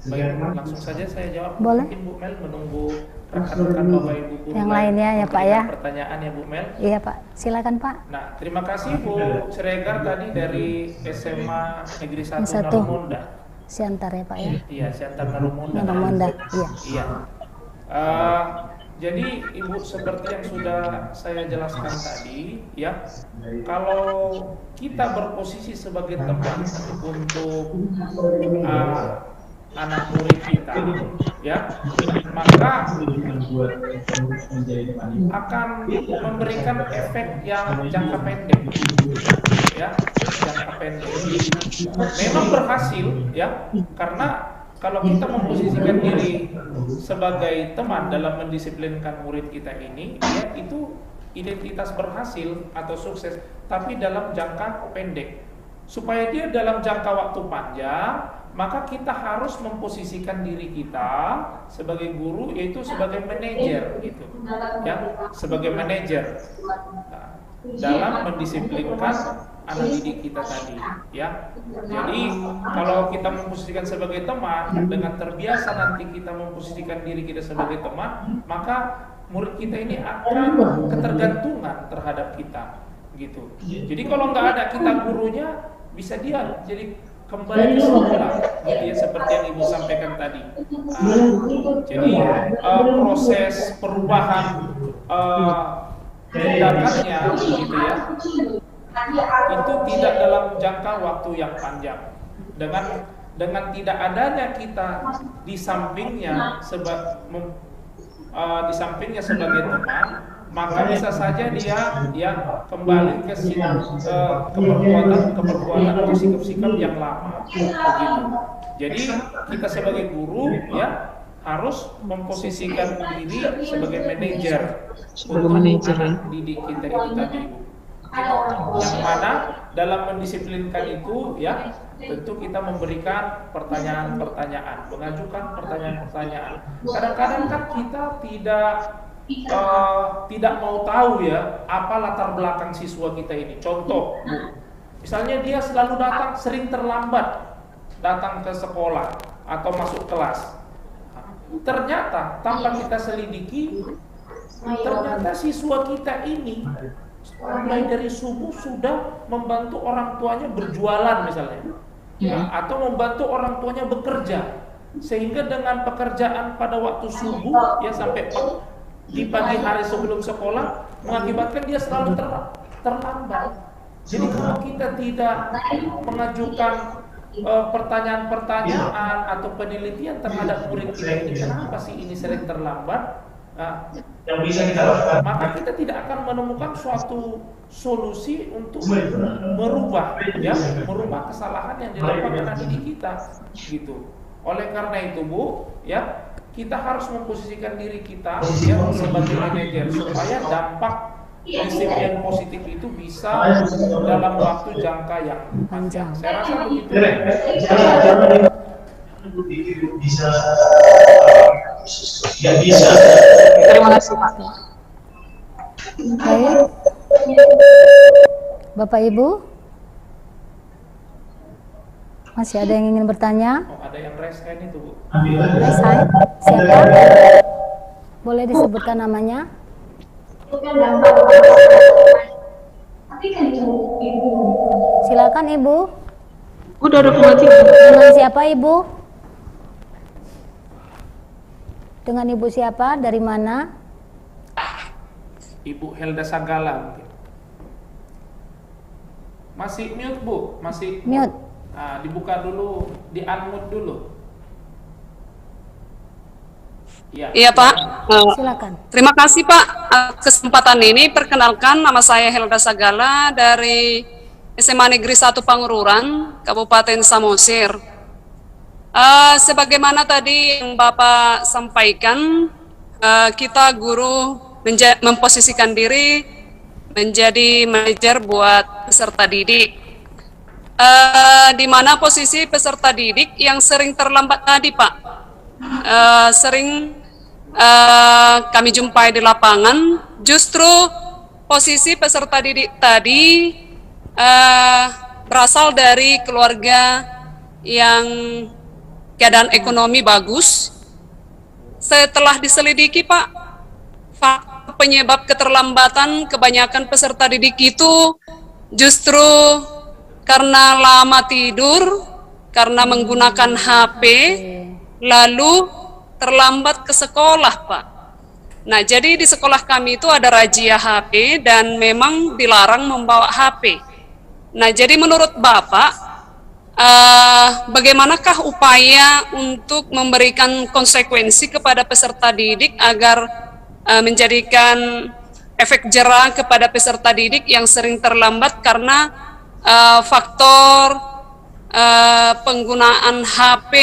baik, langsung saja saya jawab. Boleh. Mungkin Bu Mel menunggu rekan-rekan Bapak Ibu guru Yang lainnya ya Pak ya. pertanyaan ya Bu Mel. Iya Pak, silakan Pak. Nah, terima kasih Bu Sregar tadi dari SMA Negeri 1 Satu. Narumonda. Siantar ya Pak ya. Iya, Siantar Narumonda. Narumonda, iya. Iya. Jadi Ibu seperti yang sudah saya jelaskan tadi, ya, kalau kita berposisi sebagai teman untuk anak murid kita, ya, maka akan memberikan efek yang jangka pendek, ya, jangka pendek. Memang berhasil, ya, karena kalau kita memposisikan diri sebagai teman dalam mendisiplinkan murid kita ini, ya, itu identitas berhasil atau sukses, tapi dalam jangka pendek. Supaya dia dalam jangka waktu panjang, maka kita harus memposisikan diri kita sebagai guru, yaitu sebagai manajer, gitu, ya, sebagai manajer dalam mendisiplinkan anak didik kita tadi, ya. Jadi kalau kita memposisikan sebagai teman, dengan terbiasa nanti kita memposisikan diri kita sebagai teman, maka murid kita ini akan ketergantungan terhadap kita, gitu. Jadi kalau nggak ada kita gurunya, bisa dia jadi kembali ke sekolah, gitu ya, seperti yang Ibu sampaikan tadi. Jadi proses perubahan tindakannya, gitu ya, itu tidak dalam jangka waktu yang panjang. Dengan tidak adanya kita di sampingnya sebagai teman, maka bisa saja dia kembali ke keperbuatan atau sikap-sikap yang lama, begitu. Jadi kita sebagai guru, ya, harus memposisikan diri sebagai manajer untuk anak didik kita itu tadi, Bu. Yang mana dalam mendisiplinkan itu, ya, tentu kita memberikan pertanyaan-pertanyaan, mengajukan pertanyaan-pertanyaan. Kadang-kadang kan kita tidak mau tahu, ya, apa latar belakang siswa kita ini. Contoh, Bu, misalnya dia selalu sering terlambat datang ke sekolah atau masuk kelas. Ternyata tanpa kita selidiki, ternyata siswa kita ini mulai dari subuh sudah membantu orang tuanya berjualan misalnya, ya, atau membantu orang tuanya bekerja, sehingga dengan pekerjaan pada waktu subuh, ya, sampai di pagi hari sebelum sekolah, mengakibatkan dia selalu terlambat. Jadi kalau kita tidak mengajukan pertanyaan-pertanyaan atau penelitian terhadap murid kita ini, kenapa sih ini sering terlambat? Yang bisa kita lakukan, maka kita tidak akan menemukan suatu solusi untuk merubah kesalahan yang dilakukan anak didik kita, gitu. Oleh karena itu, Bu, ya, kita harus memposisikan diri kita ya sebagai manajer supaya dampak disiplin positif itu bisa dalam waktu jangka yang panjang. Saya rasa begitu. Bisa. Terima kasih, Pak. Baik. Bapak Ibu, masih ada yang ingin bertanya? Oh, ada yang raise hand itu, Bu. Raise hand? Siapa? Boleh disebutkan namanya? Silakan Ibu. Udah mati. Dengan siapa Ibu? Dengan Ibu siapa? Dari mana? Ibu Helda Sagala mungkin. Masih mute, Bu? Masih Mute. Nah, dibuka dulu, di-unmute dulu. Ya. Iya Pak. Silakan. Terima kasih Pak kesempatan ini. Perkenalkan, nama saya Helda Sagala dari SMA Negeri 1 Pangururan, Kabupaten Samosir. Sebagaimana tadi yang Bapak sampaikan, kita guru memposisikan diri menjadi manajer buat peserta didik. Di mana posisi peserta didik yang sering terlambat tadi Pak, sering kami jumpai di lapangan, justru posisi peserta didik tadi berasal dari keluarga yang keadaan ekonomi bagus. Setelah diselidiki Pak, faktor penyebab keterlambatan kebanyakan peserta didik itu justru karena lama tidur, karena menggunakan HP, lalu terlambat ke sekolah, Pak. Nah, jadi di sekolah kami itu ada razia HP dan memang dilarang membawa HP. Nah, jadi menurut Bapak, bagaimanakah upaya untuk memberikan konsekuensi kepada peserta didik agar menjadikan efek jera kepada peserta didik yang sering terlambat karena faktor penggunaan HP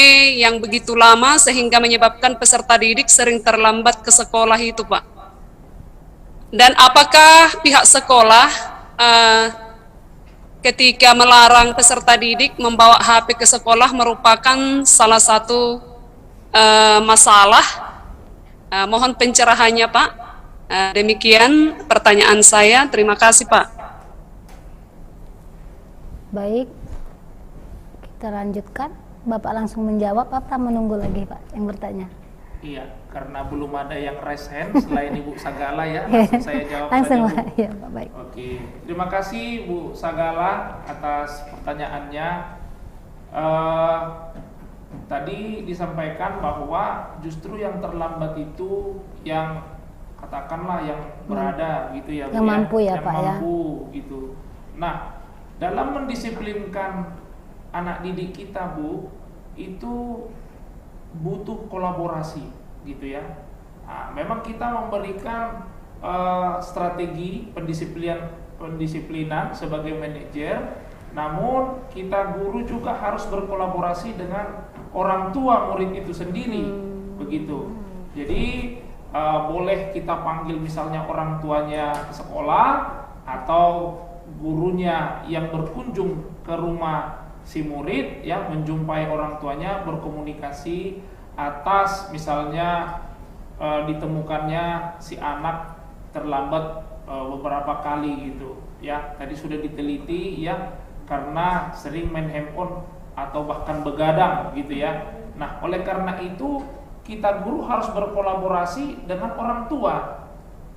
yang begitu lama sehingga menyebabkan peserta didik sering terlambat ke sekolah itu, Pak? Dan apakah pihak sekolah ketika melarang peserta didik membawa HP ke sekolah merupakan salah satu masalah? Mohon pencerahannya, Pak. Demikian pertanyaan saya. Terima kasih, Pak. Baik, kita lanjutkan. Bapak langsung menjawab apa menunggu lagi Pak yang bertanya? Iya, karena belum ada yang raise hand selain Ibu Sagala ya, langsung saya jawab langsung saja, Bu. Ya, Pak, baik. Oke, terima kasih Bu Sagala atas pertanyaannya. Tadi disampaikan bahwa justru yang terlambat itu yang katakanlah yang berada gitu ya, Bu, yang mampu ya, yang Pak, mampu gitu. Nah, dalam mendisiplinkan anak didik kita, Bu, itu butuh kolaborasi gitu ya. Nah, memang kita memberikan strategi pendisiplinan sebagai manajer, namun kita guru juga harus berkolaborasi dengan orang tua murid itu sendiri, begitu. Jadi boleh kita panggil misalnya orang tuanya ke sekolah atau gurunya yang berkunjung ke rumah si murid ya, menjumpai orang tuanya, berkomunikasi atas misalnya ditemukannya si anak terlambat beberapa kali gitu ya. Tadi sudah diteliti ya, karena sering main handphone atau bahkan begadang gitu ya. Nah, oleh karena itu kita guru harus berkolaborasi dengan orang tua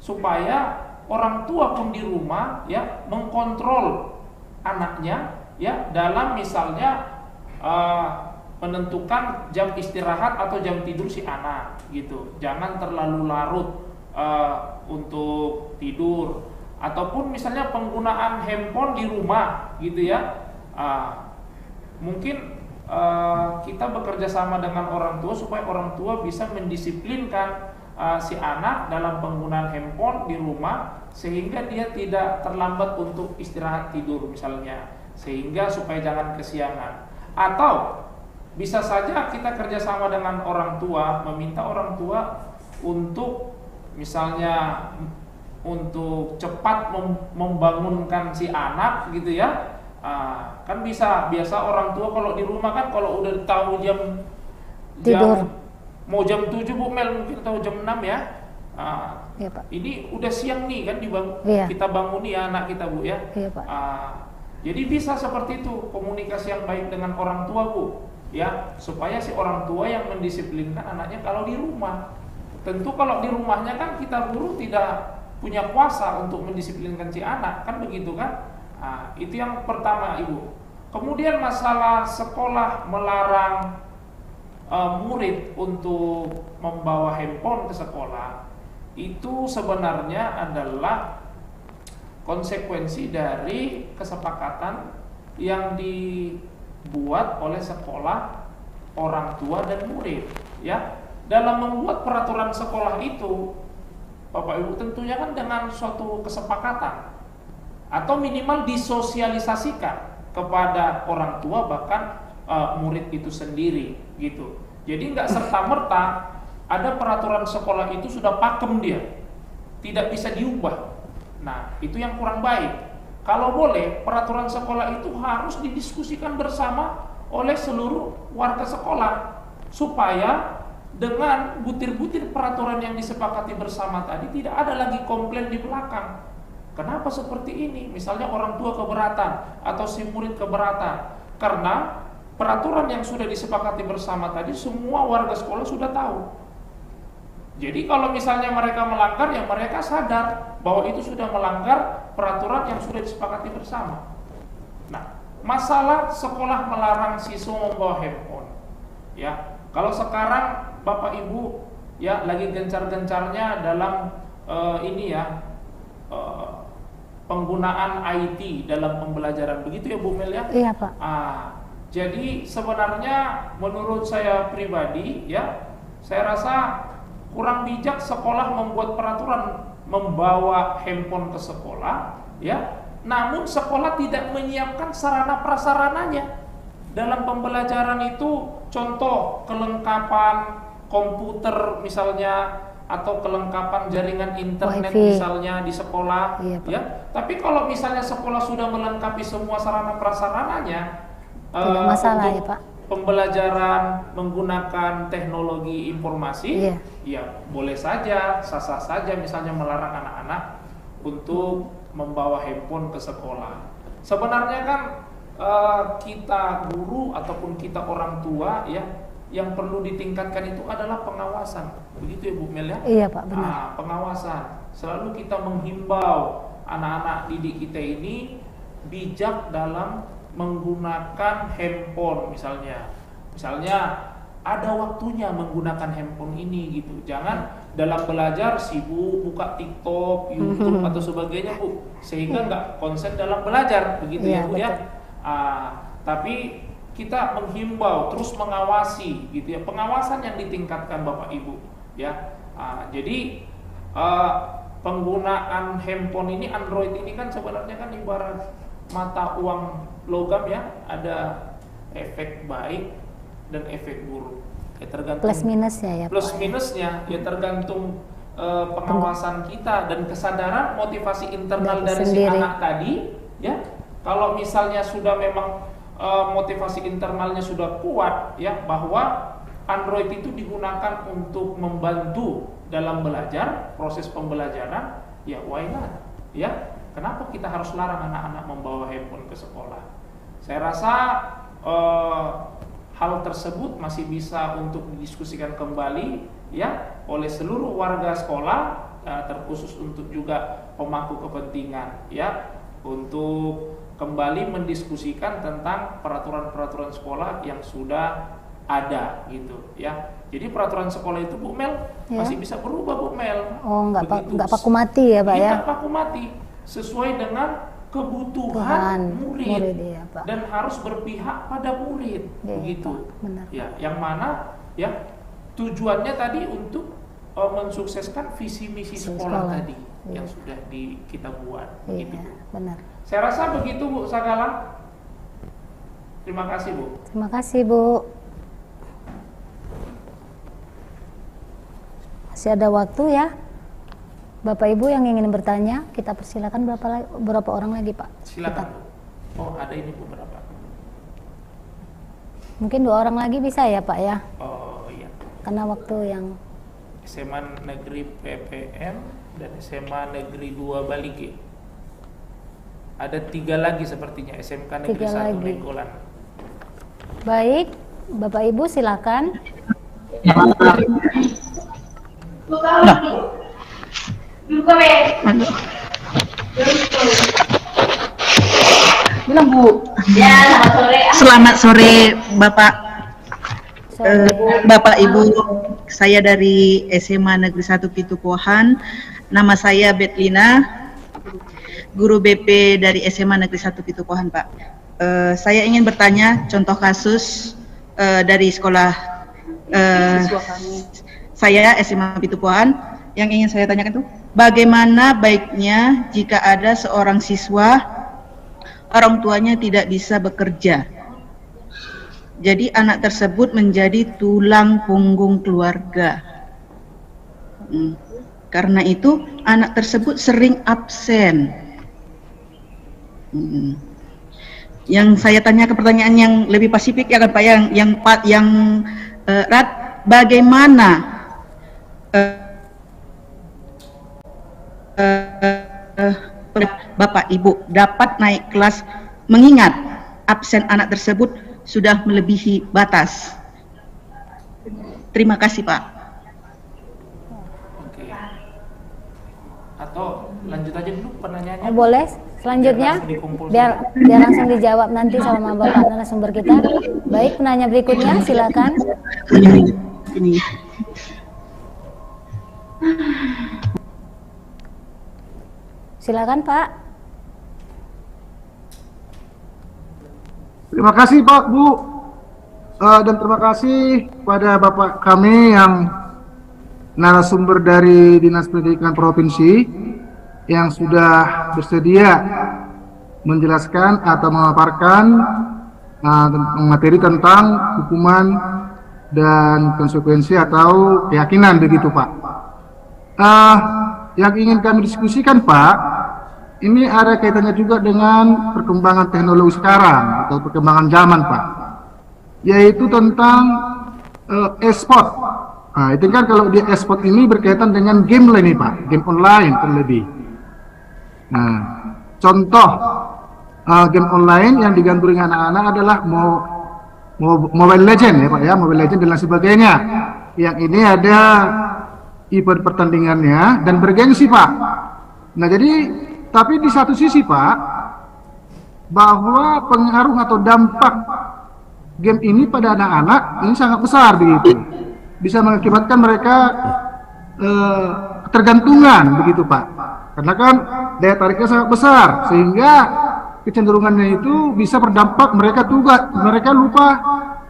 supaya orang tua pun di rumah ya mengkontrol anaknya ya, dalam misalnya menentukan jam istirahat atau jam tidur si anak gitu. Jangan terlalu larut untuk tidur, ataupun misalnya penggunaan handphone di rumah gitu ya. Mungkin kita bekerja sama dengan orang tua supaya orang tua bisa mendisiplinkan si anak dalam penggunaan handphone di rumah, sehingga dia tidak terlambat untuk istirahat tidur misalnya, sehingga supaya jangan kesiangan. Atau bisa saja kita kerjasama dengan orang tua, meminta orang tua untuk misalnya untuk cepat membangunkan si anak gitu ya. Kan biasa orang tua kalau di rumah kan kalau udah tahu tidur mau jam 7 Bu Mel, mungkin tahu jam 6 ya. Iya, Pak. Ini udah siang nih kan Iya. kita banguni anak kita Bu ya. Iya, Pak. Jadi bisa seperti itu, komunikasi yang baik dengan orang tua Bu ya, supaya si orang tua yang mendisiplinkan anaknya kalau di rumah. Tentu kalau di rumahnya kan kita guru tidak punya kuasa untuk mendisiplinkan si anak, kan begitu kan? Itu yang pertama Ibu. Kemudian masalah sekolah melarang murid untuk membawa handphone ke sekolah, itu sebenarnya adalah konsekuensi dari kesepakatan yang dibuat oleh sekolah, orang tua dan murid ya. Dalam membuat peraturan sekolah itu, Bapak Ibu, tentunya kan dengan suatu kesepakatan atau minimal disosialisasikan kepada orang tua bahkan murid itu sendiri gitu. Jadi nggak serta-merta ada peraturan sekolah itu sudah pakem dia, tidak bisa diubah. Nah, itu yang kurang baik. Kalau boleh, peraturan sekolah itu harus didiskusikan bersama oleh seluruh warga sekolah, supaya dengan butir-butir peraturan yang disepakati bersama tadi tidak ada lagi komplain di belakang. Kenapa seperti ini? Misalnya orang tua keberatan atau si murid keberatan karena peraturan yang sudah disepakati bersama tadi semua warga sekolah sudah tahu. Jadi kalau misalnya mereka melanggar, ya mereka sadar bahwa itu sudah melanggar peraturan yang sudah disepakati bersama. Nah, masalah sekolah melarang siswa membawa handphone, ya. Kalau sekarang Bapak Ibu ya lagi gencar-gencarnya dalam penggunaan IT dalam pembelajaran, begitu ya Bu Mel ya? Iya, Pak. Jadi sebenarnya menurut saya pribadi ya, saya rasa kurang bijak sekolah membuat peraturan membawa handphone ke sekolah ya, namun sekolah tidak menyiapkan sarana prasarananya dalam pembelajaran itu. Contoh kelengkapan komputer misalnya, atau kelengkapan jaringan internet Wifi misalnya di sekolah, iya, Pak. ya. Tapi kalau misalnya sekolah sudah melengkapi semua sarana prasarananya, tidak masalah untuk ya, Pak. pembelajaran menggunakan teknologi informasi, Iya. ya boleh saja, sah-sah saja misalnya melarang anak-anak untuk membawa handphone ke sekolah. Sebenarnya kan kita guru ataupun kita orang tua ya, yang perlu ditingkatkan itu adalah pengawasan, begitu ya Bu Mel ya? Iya, Pak, benar. Pengawasan. Selalu kita menghimbau anak-anak didik kita ini bijak dalam menggunakan handphone misalnya. Misalnya ada waktunya menggunakan handphone ini gitu. Jangan dalam belajar sibuk buka TikTok, YouTube atau sebagainya Bu, sehingga nggak konsen dalam belajar, begitu ya Bu ya. Tapi kita menghimbau, terus mengawasi gitu ya. Pengawasan yang ditingkatkan Bapak Ibu ya. Jadi penggunaan handphone ini, Android ini kan sebenarnya kan ibarat mata uang logam ya, ada efek baik dan efek buruk. Ya, tergantung Plus minusnya ya, plus Pak. minusnya ya tergantung pengawasan kita dan kesadaran motivasi internal dari si sendiri. anak tadi ya. Kalau misalnya sudah memang motivasi internalnya sudah kuat ya, bahwa Android itu digunakan untuk membantu dalam belajar, proses pembelajaran, ya why not ya. Kenapa kita harus larang anak-anak membawa handphone ke sekolah? Saya rasa hal tersebut masih bisa untuk didiskusikan kembali ya oleh seluruh warga sekolah, terkhusus untuk juga pemangku kepentingan ya, untuk kembali mendiskusikan tentang peraturan-peraturan sekolah yang sudah ada gitu ya. Jadi peraturan sekolah itu Bu Mel Ya. masih bisa berubah Bu Mel. Oh, nggak Begitu. paku mati ya, Pak ya? Nggak paku mati, sesuai dengan kebutuhan murid, ya, Pak. dan harus berpihak pada murid, Ya, begitu. Pak. Benar. Ya, yang mana ya tujuannya tadi untuk mensukseskan visi misi sekolah tadi yang sudah kita buat, begitu. Benar. Saya rasa begitu Bu Sagala. Terima kasih Bu. Terima kasih Bu. Masih ada waktu ya. Bapak Ibu yang ingin bertanya, kita persilakan berapa orang lagi Pak? Silakan. Oh, ada ini beberapa. Mungkin 2 orang lagi bisa ya Pak ya? Oh iya. Karena waktu yang SMA Negeri PPM dan SMA Negeri 2 Balige. Ada 3 lagi sepertinya, SMK Negeri 1 Nenggolan. Baik, Bapak Ibu silakan. Bilang Bu. Selamat sore Bapak. Bapak Ibu, saya dari SMA Negeri 1 Pitukohan. Nama saya Betlina, guru BP dari SMA Negeri 1 Pitukohan, Pak. Saya ingin bertanya contoh kasus dari sekolah saya SMA Pitukohan. Yang ingin saya tanyakan itu, bagaimana baiknya jika ada seorang siswa orang tuanya tidak bisa bekerja, jadi anak tersebut menjadi tulang punggung keluarga. Karena itu anak tersebut sering absen. Yang saya tanyakan pertanyaan yang lebih pasifik ya kan Pak, yang bagaimana Bapak Ibu dapat naik kelas mengingat absen anak tersebut sudah melebihi batas. Terima kasih Pak. Oke. Atau lanjut aja dulu pertanyaannya. Oh, boleh selanjutnya biar langsung dijawab nanti sama Bapak narasumber kita. Baik, penanya berikutnya silakan. Ini. Silakan Pak. Terima kasih Pak, Bu, dan terima kasih pada Bapak kami yang narasumber dari Dinas Pendidikan Provinsi yang sudah bersedia menjelaskan atau memaparkan materi tentang hukuman dan konsekuensi atau keyakinan begitu Pak. Yang ingin kami diskusikan Pak, ini ada kaitannya juga dengan perkembangan teknologi sekarang atau perkembangan zaman Pak, yaitu tentang e-sport. Nah, itu kan kalau di e-sport ini berkaitan dengan game lain nih Pak, game online terlebih. Nah, contoh game online yang digandrungi anak-anak adalah Mobile Legend ya Pak ya, Mobile Legend dan lain sebagainya. Yang ini ada event pertandingannya dan bergengsi Pak. Nah jadi tapi di satu sisi Pak, bahwa pengaruh atau dampak game ini pada anak-anak ini sangat besar begitu, bisa mengakibatkan mereka ketergantungan begitu Pak, karena kan daya tariknya sangat besar sehingga kecenderungannya itu bisa berdampak mereka lupa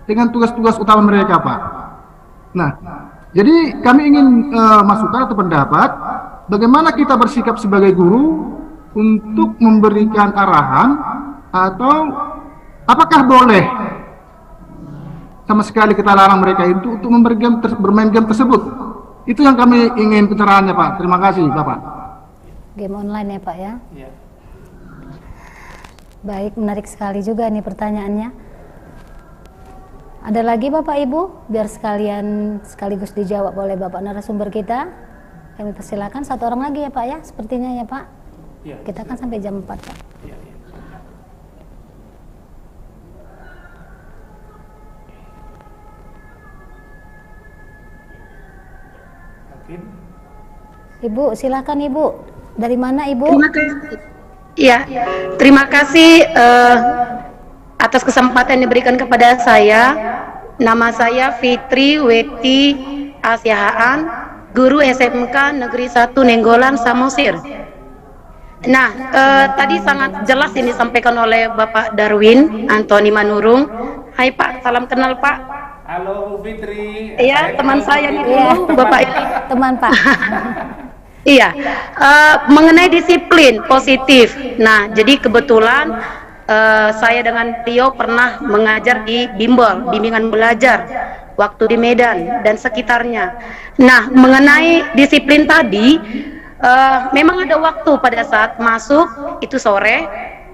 dengan tugas-tugas utama mereka Pak. Nah jadi kami ingin masukan atau pendapat bagaimana kita bersikap sebagai guru untuk memberikan arahan atau apakah boleh sama sekali kita larang mereka itu untuk bermain game tersebut. Itu yang kami ingin pencerahannya Pak. Terima kasih Bapak. Game online ya Pak ya? Iya. Baik, menarik sekali juga nih pertanyaannya. Ada lagi Bapak Ibu, biar sekaligus dijawab oleh Bapak narasumber kita. Kami persilakan 1 orang lagi ya Pak ya, sepertinya ya Pak. Ya, kita kan sampai jam 4 Pak. Ya, ya. Mungkin. Ibu, silakan Ibu. Dari mana Ibu? Terima kasih. Iya, terima kasih atas kesempatan yang diberikan kepada saya. Nama saya Fitri Weti Asyahaan, guru SMK Negeri 1 Nenggolan, Samosir. Nah, tadi sangat jelas ini disampaikan oleh Bapak Darwin Antoni Manurung. Hai Pak, salam kenal Pak. Halo Bu Fitri. Iya, teman saya nih dulu, Bapak ini. Teman Pak. Iya, mengenai disiplin positif. Nah, jadi kebetulan saya dengan Tio pernah mengajar di Bimbel, bimbingan belajar, waktu di Medan dan sekitarnya. Nah, mengenai disiplin tadi, memang ada waktu pada saat masuk itu sore.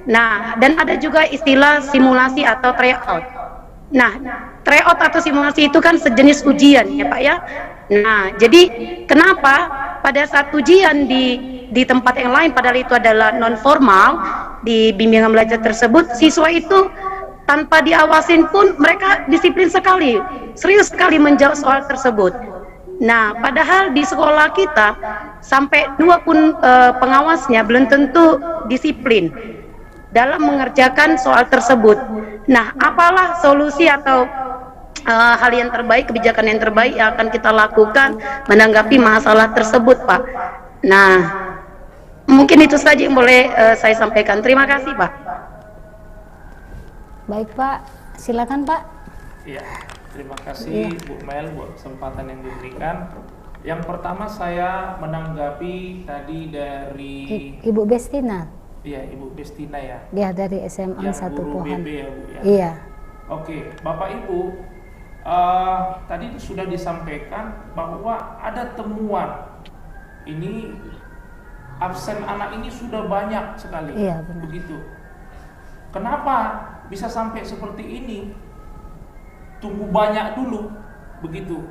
Nah, dan ada juga istilah simulasi atau tryout. Nah, tryout atau simulasi itu kan sejenis ujian ya Pak ya. Nah, jadi kenapa pada saat ujian di tempat yang lain, padahal itu adalah non formal, di bimbingan belajar tersebut, siswa itu tanpa diawasin pun mereka disiplin sekali, serius sekali menjawab soal tersebut. Nah, padahal di sekolah kita sampai 2 pun pengawasnya belum tentu disiplin dalam mengerjakan soal tersebut. Nah, apalah solusi atau hal yang terbaik, kebijakan yang terbaik yang akan kita lakukan menanggapi masalah tersebut, Pak? Nah, mungkin itu saja yang boleh saya sampaikan. Terima kasih, Pak. Baik Pak, silakan Pak. Iya, terima kasih Bu Mel buat kesempatan yang diberikan. Yang pertama saya menanggapi tadi dari Ibu Bestina. Iya, Ibu Bestina ya. Dia dari SMA Yang 1 guru Pohan. BB ya Bu ya. Iya. Oke, Bapak Ibu, tadi sudah disampaikan bahwa ada temuan ini absen anak ini sudah banyak sekali. Iya, benar. Begitu. Kenapa bisa sampai seperti ini? Tunggu banyak dulu, begitu,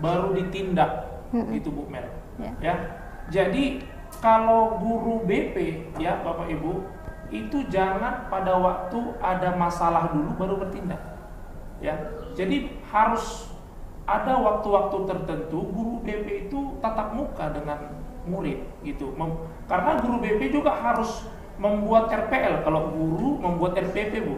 baru ditindak, gitu Bu Mel. Ya. Jadi kalau guru BP ya Bapak Ibu, itu jangan pada waktu ada masalah dulu baru bertindak. Ya. Jadi harus ada waktu-waktu tertentu guru BP itu tatap muka dengan murid gitu. Karena guru BP juga harus membuat RPL, kalau guru membuat RPP Bu.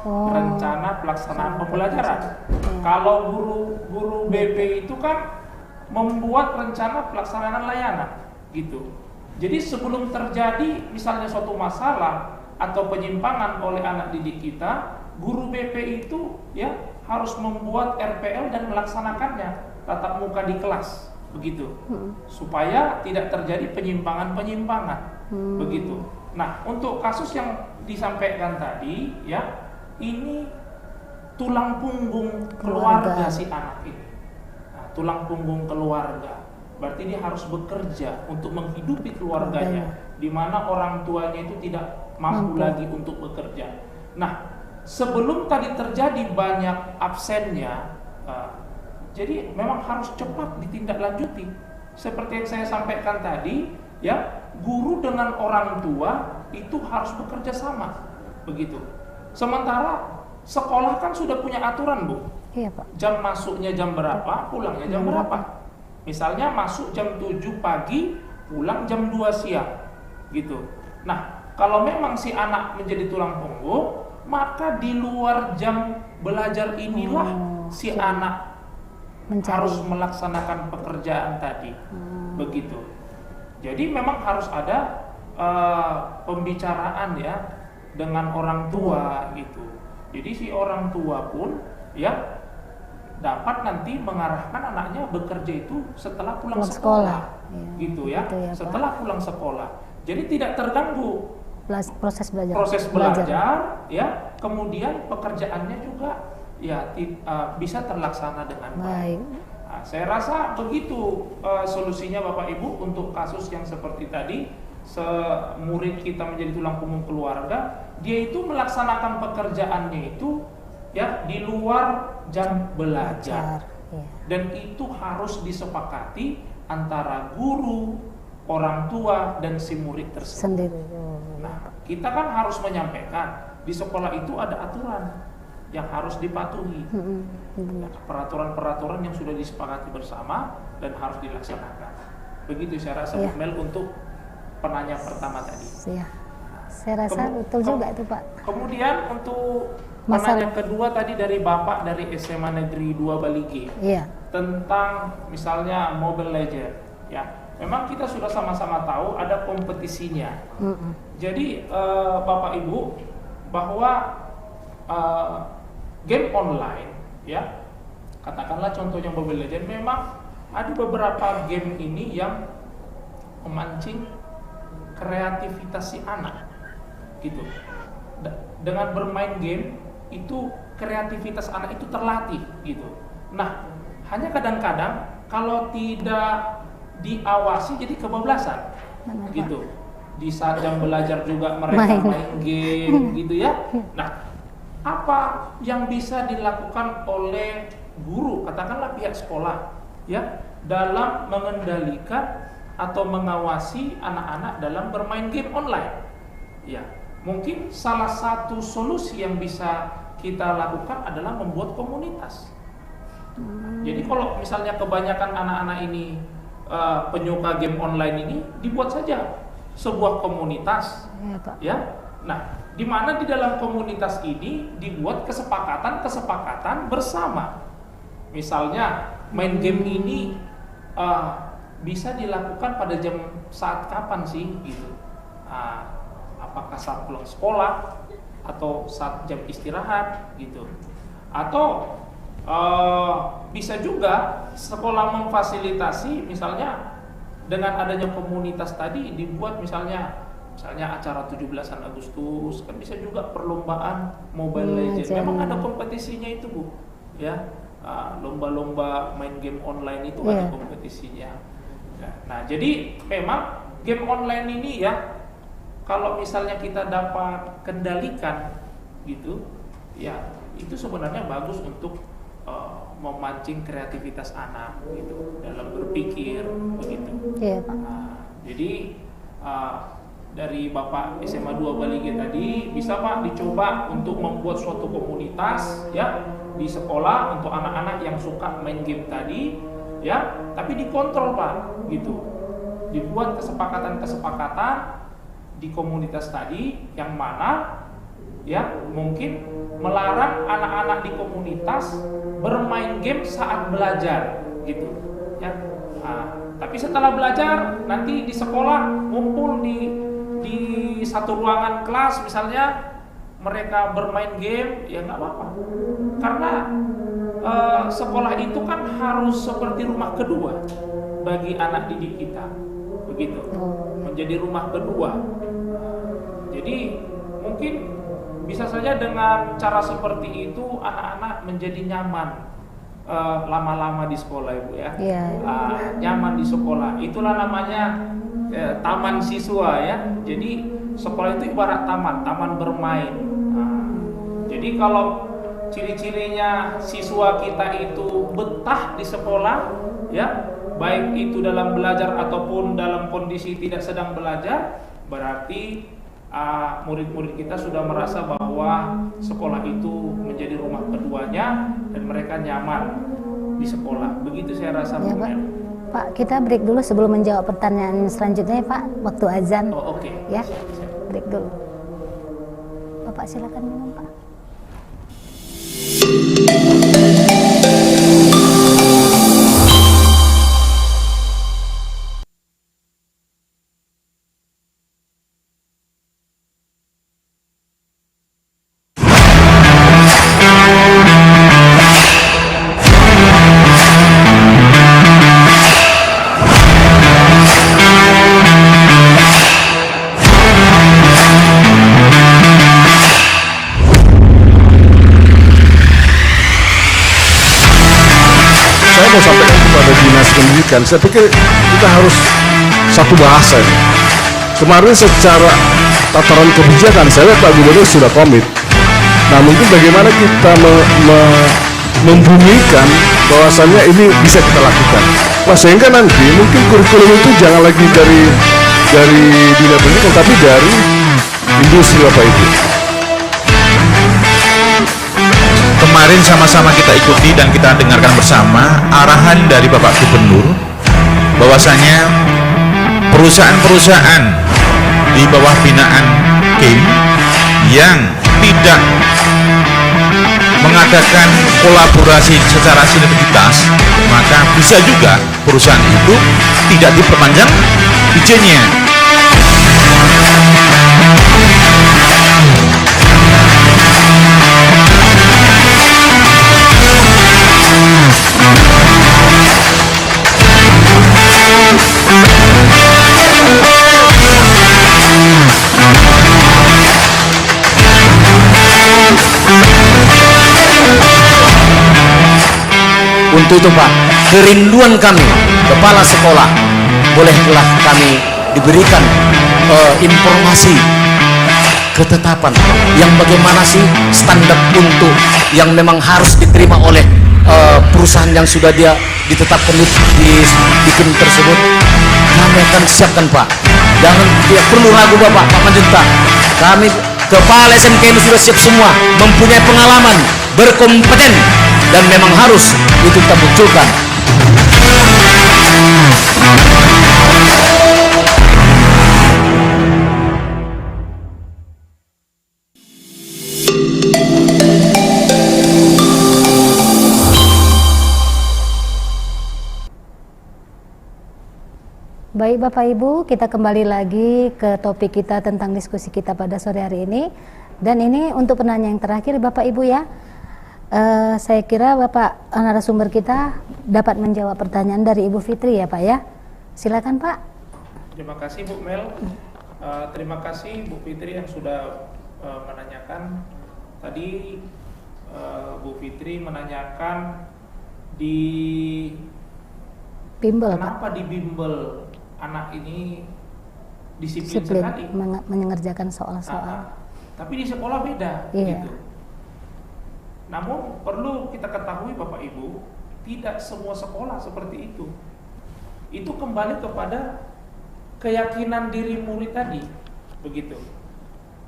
Rencana pelaksanaan pembelajaran. Kalau guru BP itu kan membuat rencana pelaksanaan layanan gitu. Jadi sebelum terjadi misalnya suatu masalah atau penyimpangan oleh anak didik kita, guru BP itu ya harus membuat RPL dan melaksanakannya tatap muka di kelas begitu. Supaya tidak terjadi penyimpangan-penyimpangan. Begitu. Nah, untuk kasus yang disampaikan tadi ya, ini tulang punggung keluarga si anak ini. Nah, tulang punggung keluarga. Berarti dia harus bekerja untuk menghidupi keluarganya, di mana orang tuanya itu tidak mampu lagi untuk bekerja. Nah, sebelum tadi terjadi banyak absennya, jadi memang harus cepat ditindaklanjuti. Seperti yang saya sampaikan tadi, ya, guru dengan orang tua itu harus bekerja sama, begitu. Sementara sekolah kan sudah punya aturan Bu. Iya Pak. Jam masuknya jam berapa, pulangnya jam berapa. Misalnya masuk jam 7 pagi, pulang jam 2 siang, gitu. Nah, kalau memang si anak menjadi tulang punggung, maka di luar jam belajar inilah si anak harus melaksanakan pekerjaan tadi, begitu. Jadi memang harus ada pembicaraan ya dengan orang tua gitu. Jadi si orang tua pun ya dapat nanti mengarahkan anaknya bekerja itu setelah pulang sekolah. Gitu ya. Setelah pulang sekolah. Jadi tidak terganggu proses belajar. Proses belajar ya, kemudian pekerjaannya juga ya bisa terlaksana dengan baik. Nah, saya rasa begitu solusinya Bapak Ibu untuk kasus yang seperti tadi. Murid kita menjadi tulang punggung keluarga, dia itu melaksanakan pekerjaannya itu ya di luar jam belajar. Dan itu harus disepakati antara guru, orang tua dan si murid tersebut. Nah, kita kan harus menyampaikan di sekolah itu ada aturan yang harus dipatuhi. Peraturan-peraturan yang sudah disepakati bersama dan harus dilaksanakan. Begitu saya rasa Mel untuk penanya pertama tadi. Iya. Saya rasa betul juga itu Pak. Kemudian untuk penanya kedua tadi dari Bapak dari SMA Negeri 2 Balige. Iya. Tentang misalnya Mobile Legends ya. memang kita sudah sama-sama tahu ada kompetisinya. Jadi Bapak Ibu, bahwa game online, ya, katakanlah contohnya Mobile Legends, memang ada beberapa game ini yang memancing kreativitas si anak, gitu. Dengan bermain game itu kreativitas anak itu terlatih, gitu. Nah, hanya kadang-kadang kalau tidak diawasi jadi kebablasan, gitu. Di saat jam belajar juga mereka main game, gitu ya. Nah, apa yang bisa dilakukan oleh guru, katakanlah pihak sekolah, ya, dalam mengendalikan atau mengawasi anak-anak dalam bermain game online? Ya, mungkin salah satu solusi yang bisa kita lakukan adalah membuat komunitas. Jadi kalau misalnya kebanyakan anak-anak ini penyuka game online ini, dibuat saja sebuah komunitas, ya. Nah, di mana di dalam komunitas ini dibuat kesepakatan bersama. Misalnya main game ini bisa dilakukan pada saat kapan sih, gitu. Apakah saat pulang sekolah atau saat jam istirahat, gitu. Atau bisa juga sekolah memfasilitasi, misalnya dengan adanya komunitas tadi dibuat misalnya acara 17-an Agustus, kan bisa juga perlombaan Mobile Legends. Memang ada kompetisinya itu, Bu, ya. Lomba-lomba main game online itu ada kompetisinya. Nah, jadi memang game online ini, ya, kalau misalnya kita dapat kendalikan, gitu, ya, itu sebenarnya bagus untuk memancing kreativitas anak, gitu, dalam berpikir, begitu. Iya, Pak. Jadi dari Bapak SMA 2 Balige tadi, bisa Pak dicoba untuk membuat suatu komunitas, ya, di sekolah untuk anak-anak yang suka main game tadi, ya, tapi dikontrol, Pak, gitu. Dibuat kesepakatan di komunitas tadi yang mana, ya, mungkin melarang anak-anak di komunitas bermain game saat belajar, gitu, ya. Tapi setelah belajar nanti di sekolah ngumpul di satu ruangan kelas misalnya, mereka bermain game, ya nggak apa-apa, karena sekolah itu kan harus seperti rumah kedua bagi anak didik kita, begitu, menjadi rumah kedua. Jadi mungkin bisa saja dengan cara seperti itu anak-anak menjadi nyaman lama-lama di sekolah, Ibu, ya. Nyaman di sekolah, itulah namanya taman siswa, ya. Jadi sekolah itu ibarat taman bermain. Jadi kalau ciri-cirinya siswa kita itu betah di sekolah, ya, baik itu dalam belajar ataupun dalam kondisi tidak sedang belajar, berarti murid-murid kita sudah merasa bahwa sekolah itu menjadi rumah keduanya dan mereka nyaman di sekolah. Begitu saya rasa, ya, Pak, kita break dulu sebelum menjawab pertanyaan selanjutnya, Pak. Waktu azan. Oh, oke. Ya, break dulu. Bapak silakan minum, Pak. Mau sampaikan kepada dinas pendidikan, saya pikir kita harus satu bahasa ini. Kemarin secara tataran kebijakan saya lihat Pak Gubernur sudah komit. Nah, mungkin bagaimana kita membumikan bahwasannya ini bisa kita lakukan. Nah, sehingga nanti mungkin kurikulum itu jangan lagi dari dinas pendidikan, tapi dari industri, Bapak Ibu. Kemarin sama-sama kita ikuti dan kita dengarkan bersama arahan dari Bapak Gubernur bahwasanya perusahaan-perusahaan di bawah binaan game yang tidak mengadakan kolaborasi secara sinergitas, maka bisa juga perusahaan itu tidak diperpanjang izinnya. Untuk itu Pak, kerinduan kami, kepala sekolah, bolehlah kami diberikan informasi ketetapan yang bagaimana sih standar untuk yang memang harus diterima oleh perusahaan yang sudah dia ditetapkan di bikin tersebut. Kami akan siapkan Pak, jangan tidak perlu ragu Pak Manjunta, kami kepala SMK ini sudah siap semua, mempunyai pengalaman, berkompeten, dan memang harus itu kita munculkan. Baik Bapak Ibu, kita kembali lagi ke topik kita tentang diskusi kita pada sore hari ini. Dan ini untuk penanya yang terakhir Bapak Ibu ya. Saya kira Bapak narasumber kita dapat menjawab pertanyaan dari Ibu Fitri ya Pak ya. Silakan Pak. Terima kasih Bu Mel. Terima kasih Bu Fitri yang sudah menanyakan. Tadi Bu Fitri menanyakan di bimbel, kenapa Pak? Di bimbel anak ini disiplin sekali mengerjakan soal-soal. Tapi di sekolah beda Iya. gitu. Namun perlu kita ketahui Bapak Ibu, tidak semua sekolah seperti itu. Itu kembali kepada keyakinan diri murid tadi, begitu.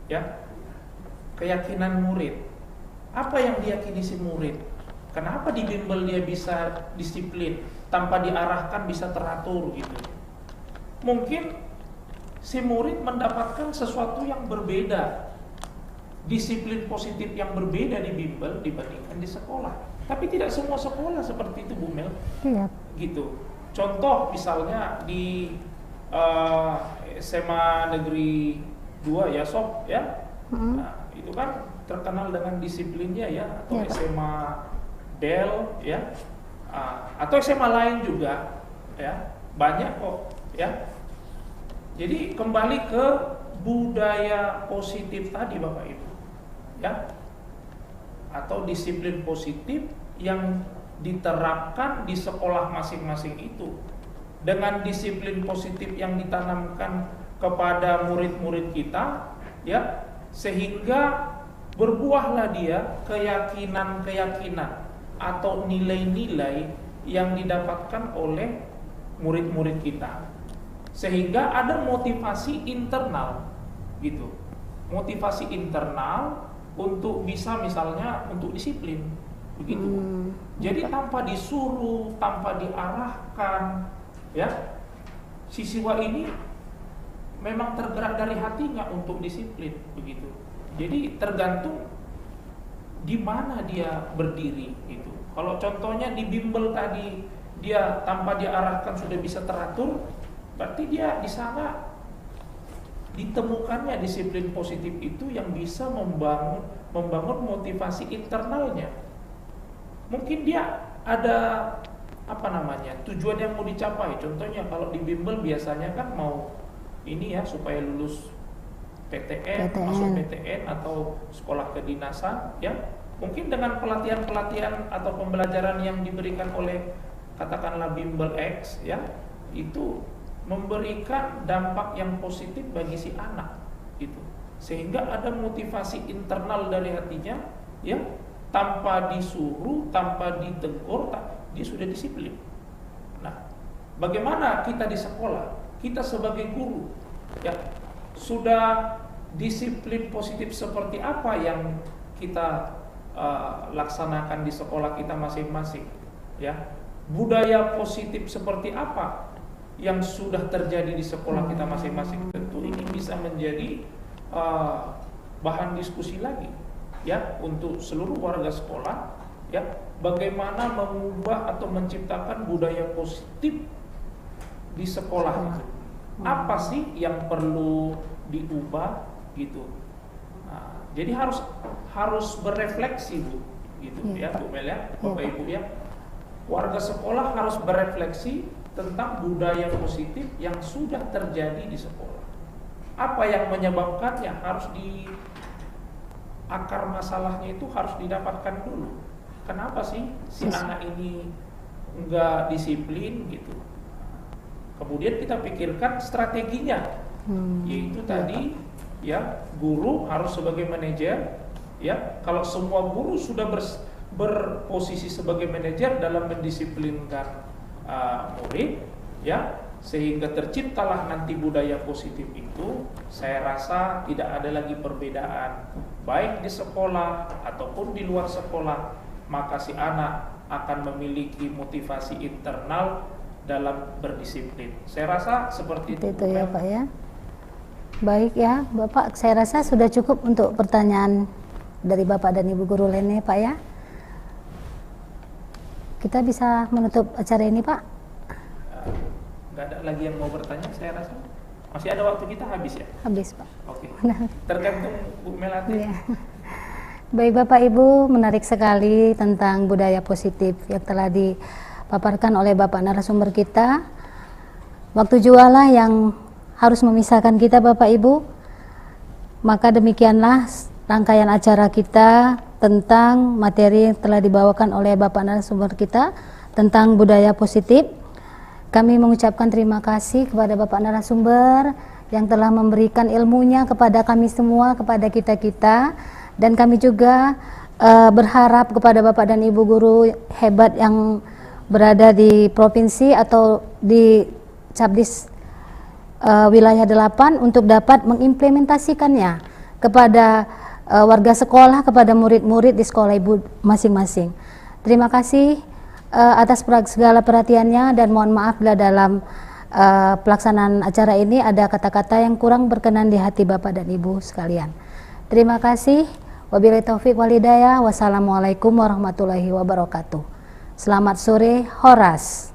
Ya. Keyakinan murid. Apa yang diyakini si murid? Kenapa di bimbel dia bisa disiplin tanpa diarahkan, bisa teratur gitu. Mungkin si murid mendapatkan sesuatu yang berbeda, disiplin positif yang berbeda di bimbel dibandingkan di sekolah. Tapi tidak semua sekolah seperti itu Bu Mel. Iya. Gitu. Contoh misalnya di SMA Negeri 2 ya Sob ya. Nah, itu kan terkenal dengan disiplinnya ya, atau Iya, SMA Del ya. Atau SMA lain juga ya. Banyak kok ya. Jadi kembali ke budaya positif tadi Bapak Ibu ya, atau disiplin positif yang diterapkan di sekolah masing-masing itu, dengan disiplin positif yang ditanamkan kepada murid-murid kita ya, sehingga berbuahlah dia keyakinan-keyakinan atau nilai-nilai yang didapatkan oleh murid-murid kita, sehingga ada motivasi internal gitu, motivasi internal untuk bisa misalnya untuk disiplin begitu. Jadi tanpa disuruh, tanpa diarahkan ya, si siswa ini memang tergerak dari hatinya untuk disiplin begitu. Jadi tergantung di mana dia berdiri gitu. Kalau contohnya di bimbel tadi dia tanpa diarahkan sudah bisa teratur, berarti dia di sana ditemukannya disiplin positif itu yang bisa membangun motivasi internalnya. Mungkin dia ada tujuan yang mau dicapai. Contohnya kalau di bimbel biasanya kan mau ini ya, supaya lulus PTN, masuk PTN atau sekolah kedinasan ya. Mungkin dengan pelatihan-pelatihan atau pembelajaran yang diberikan oleh katakanlah bimbel X ya, itu memberikan dampak yang positif bagi si anak gitu, sehingga ada motivasi internal dari hatinya ya, tanpa disuruh, tanpa ditegur, dia sudah disiplin. Nah, bagaimana kita di sekolah, kita sebagai guru ya, sudah disiplin positif seperti apa yang kita laksanakan di sekolah kita masing-masing ya, budaya positif seperti apa yang sudah terjadi di sekolah kita masing-masing. Tentu ini bisa menjadi bahan diskusi lagi ya untuk seluruh warga sekolah, ya bagaimana mengubah atau menciptakan budaya positif di sekolah itu. Apa sih yang perlu diubah gitu. Nah, jadi harus berefleksi Bu, gitu ya Bu Mel ya, Bapak Ibu ya. Warga sekolah harus berefleksi tentang budaya positif yang sudah terjadi di sekolah. Apa yang menyebabkannya, harus di akar masalahnya itu harus didapatkan dulu. Kenapa sih si anak ini enggak disiplin gitu. Kemudian kita pikirkan strateginya, yaitu tadi ya guru harus sebagai manajer, ya kalau semua guru sudah berposisi sebagai manajer dalam mendisiplinkan murid, ya sehingga terciptalah nanti budaya positif itu, saya rasa tidak ada lagi perbedaan baik di sekolah ataupun di luar sekolah, maka si anak akan memiliki motivasi internal dalam berdisiplin. Saya rasa seperti itu ya Pak ya. Baik ya Bapak, saya rasa sudah cukup untuk pertanyaan dari Bapak dan Ibu guru lainnya Pak ya. Kita bisa menutup acara ini Pak. Nggak ada lagi yang mau bertanya, saya rasa masih ada waktu, kita habis ya? Habis Pak. Oke. Tergantung Bu Melati. Ya. Baik Bapak Ibu, menarik sekali tentang budaya positif yang telah dipaparkan oleh Bapak narasumber kita. Waktu jualah yang harus memisahkan kita Bapak Ibu. Maka demikianlah rangkaian acara kita tentang materi yang telah dibawakan oleh Bapak narasumber kita tentang budaya positif. Kami mengucapkan terima kasih kepada Bapak narasumber yang telah memberikan ilmunya kepada kami semua, kepada kita-kita, dan kami juga berharap kepada Bapak dan Ibu guru hebat yang berada di provinsi atau di Cabdis wilayah 8 untuk dapat mengimplementasikannya kepada warga sekolah, kepada murid-murid di sekolah Ibu masing-masing. Terima kasih atas segala perhatiannya, dan mohon maaf bila dalam pelaksanaan acara ini ada kata-kata yang kurang berkenan di hati Bapak dan Ibu sekalian. Terima kasih. Wabillahi taufik wal hidayah. Wassalamualaikum warahmatullahi wabarakatuh. Selamat sore, Horas.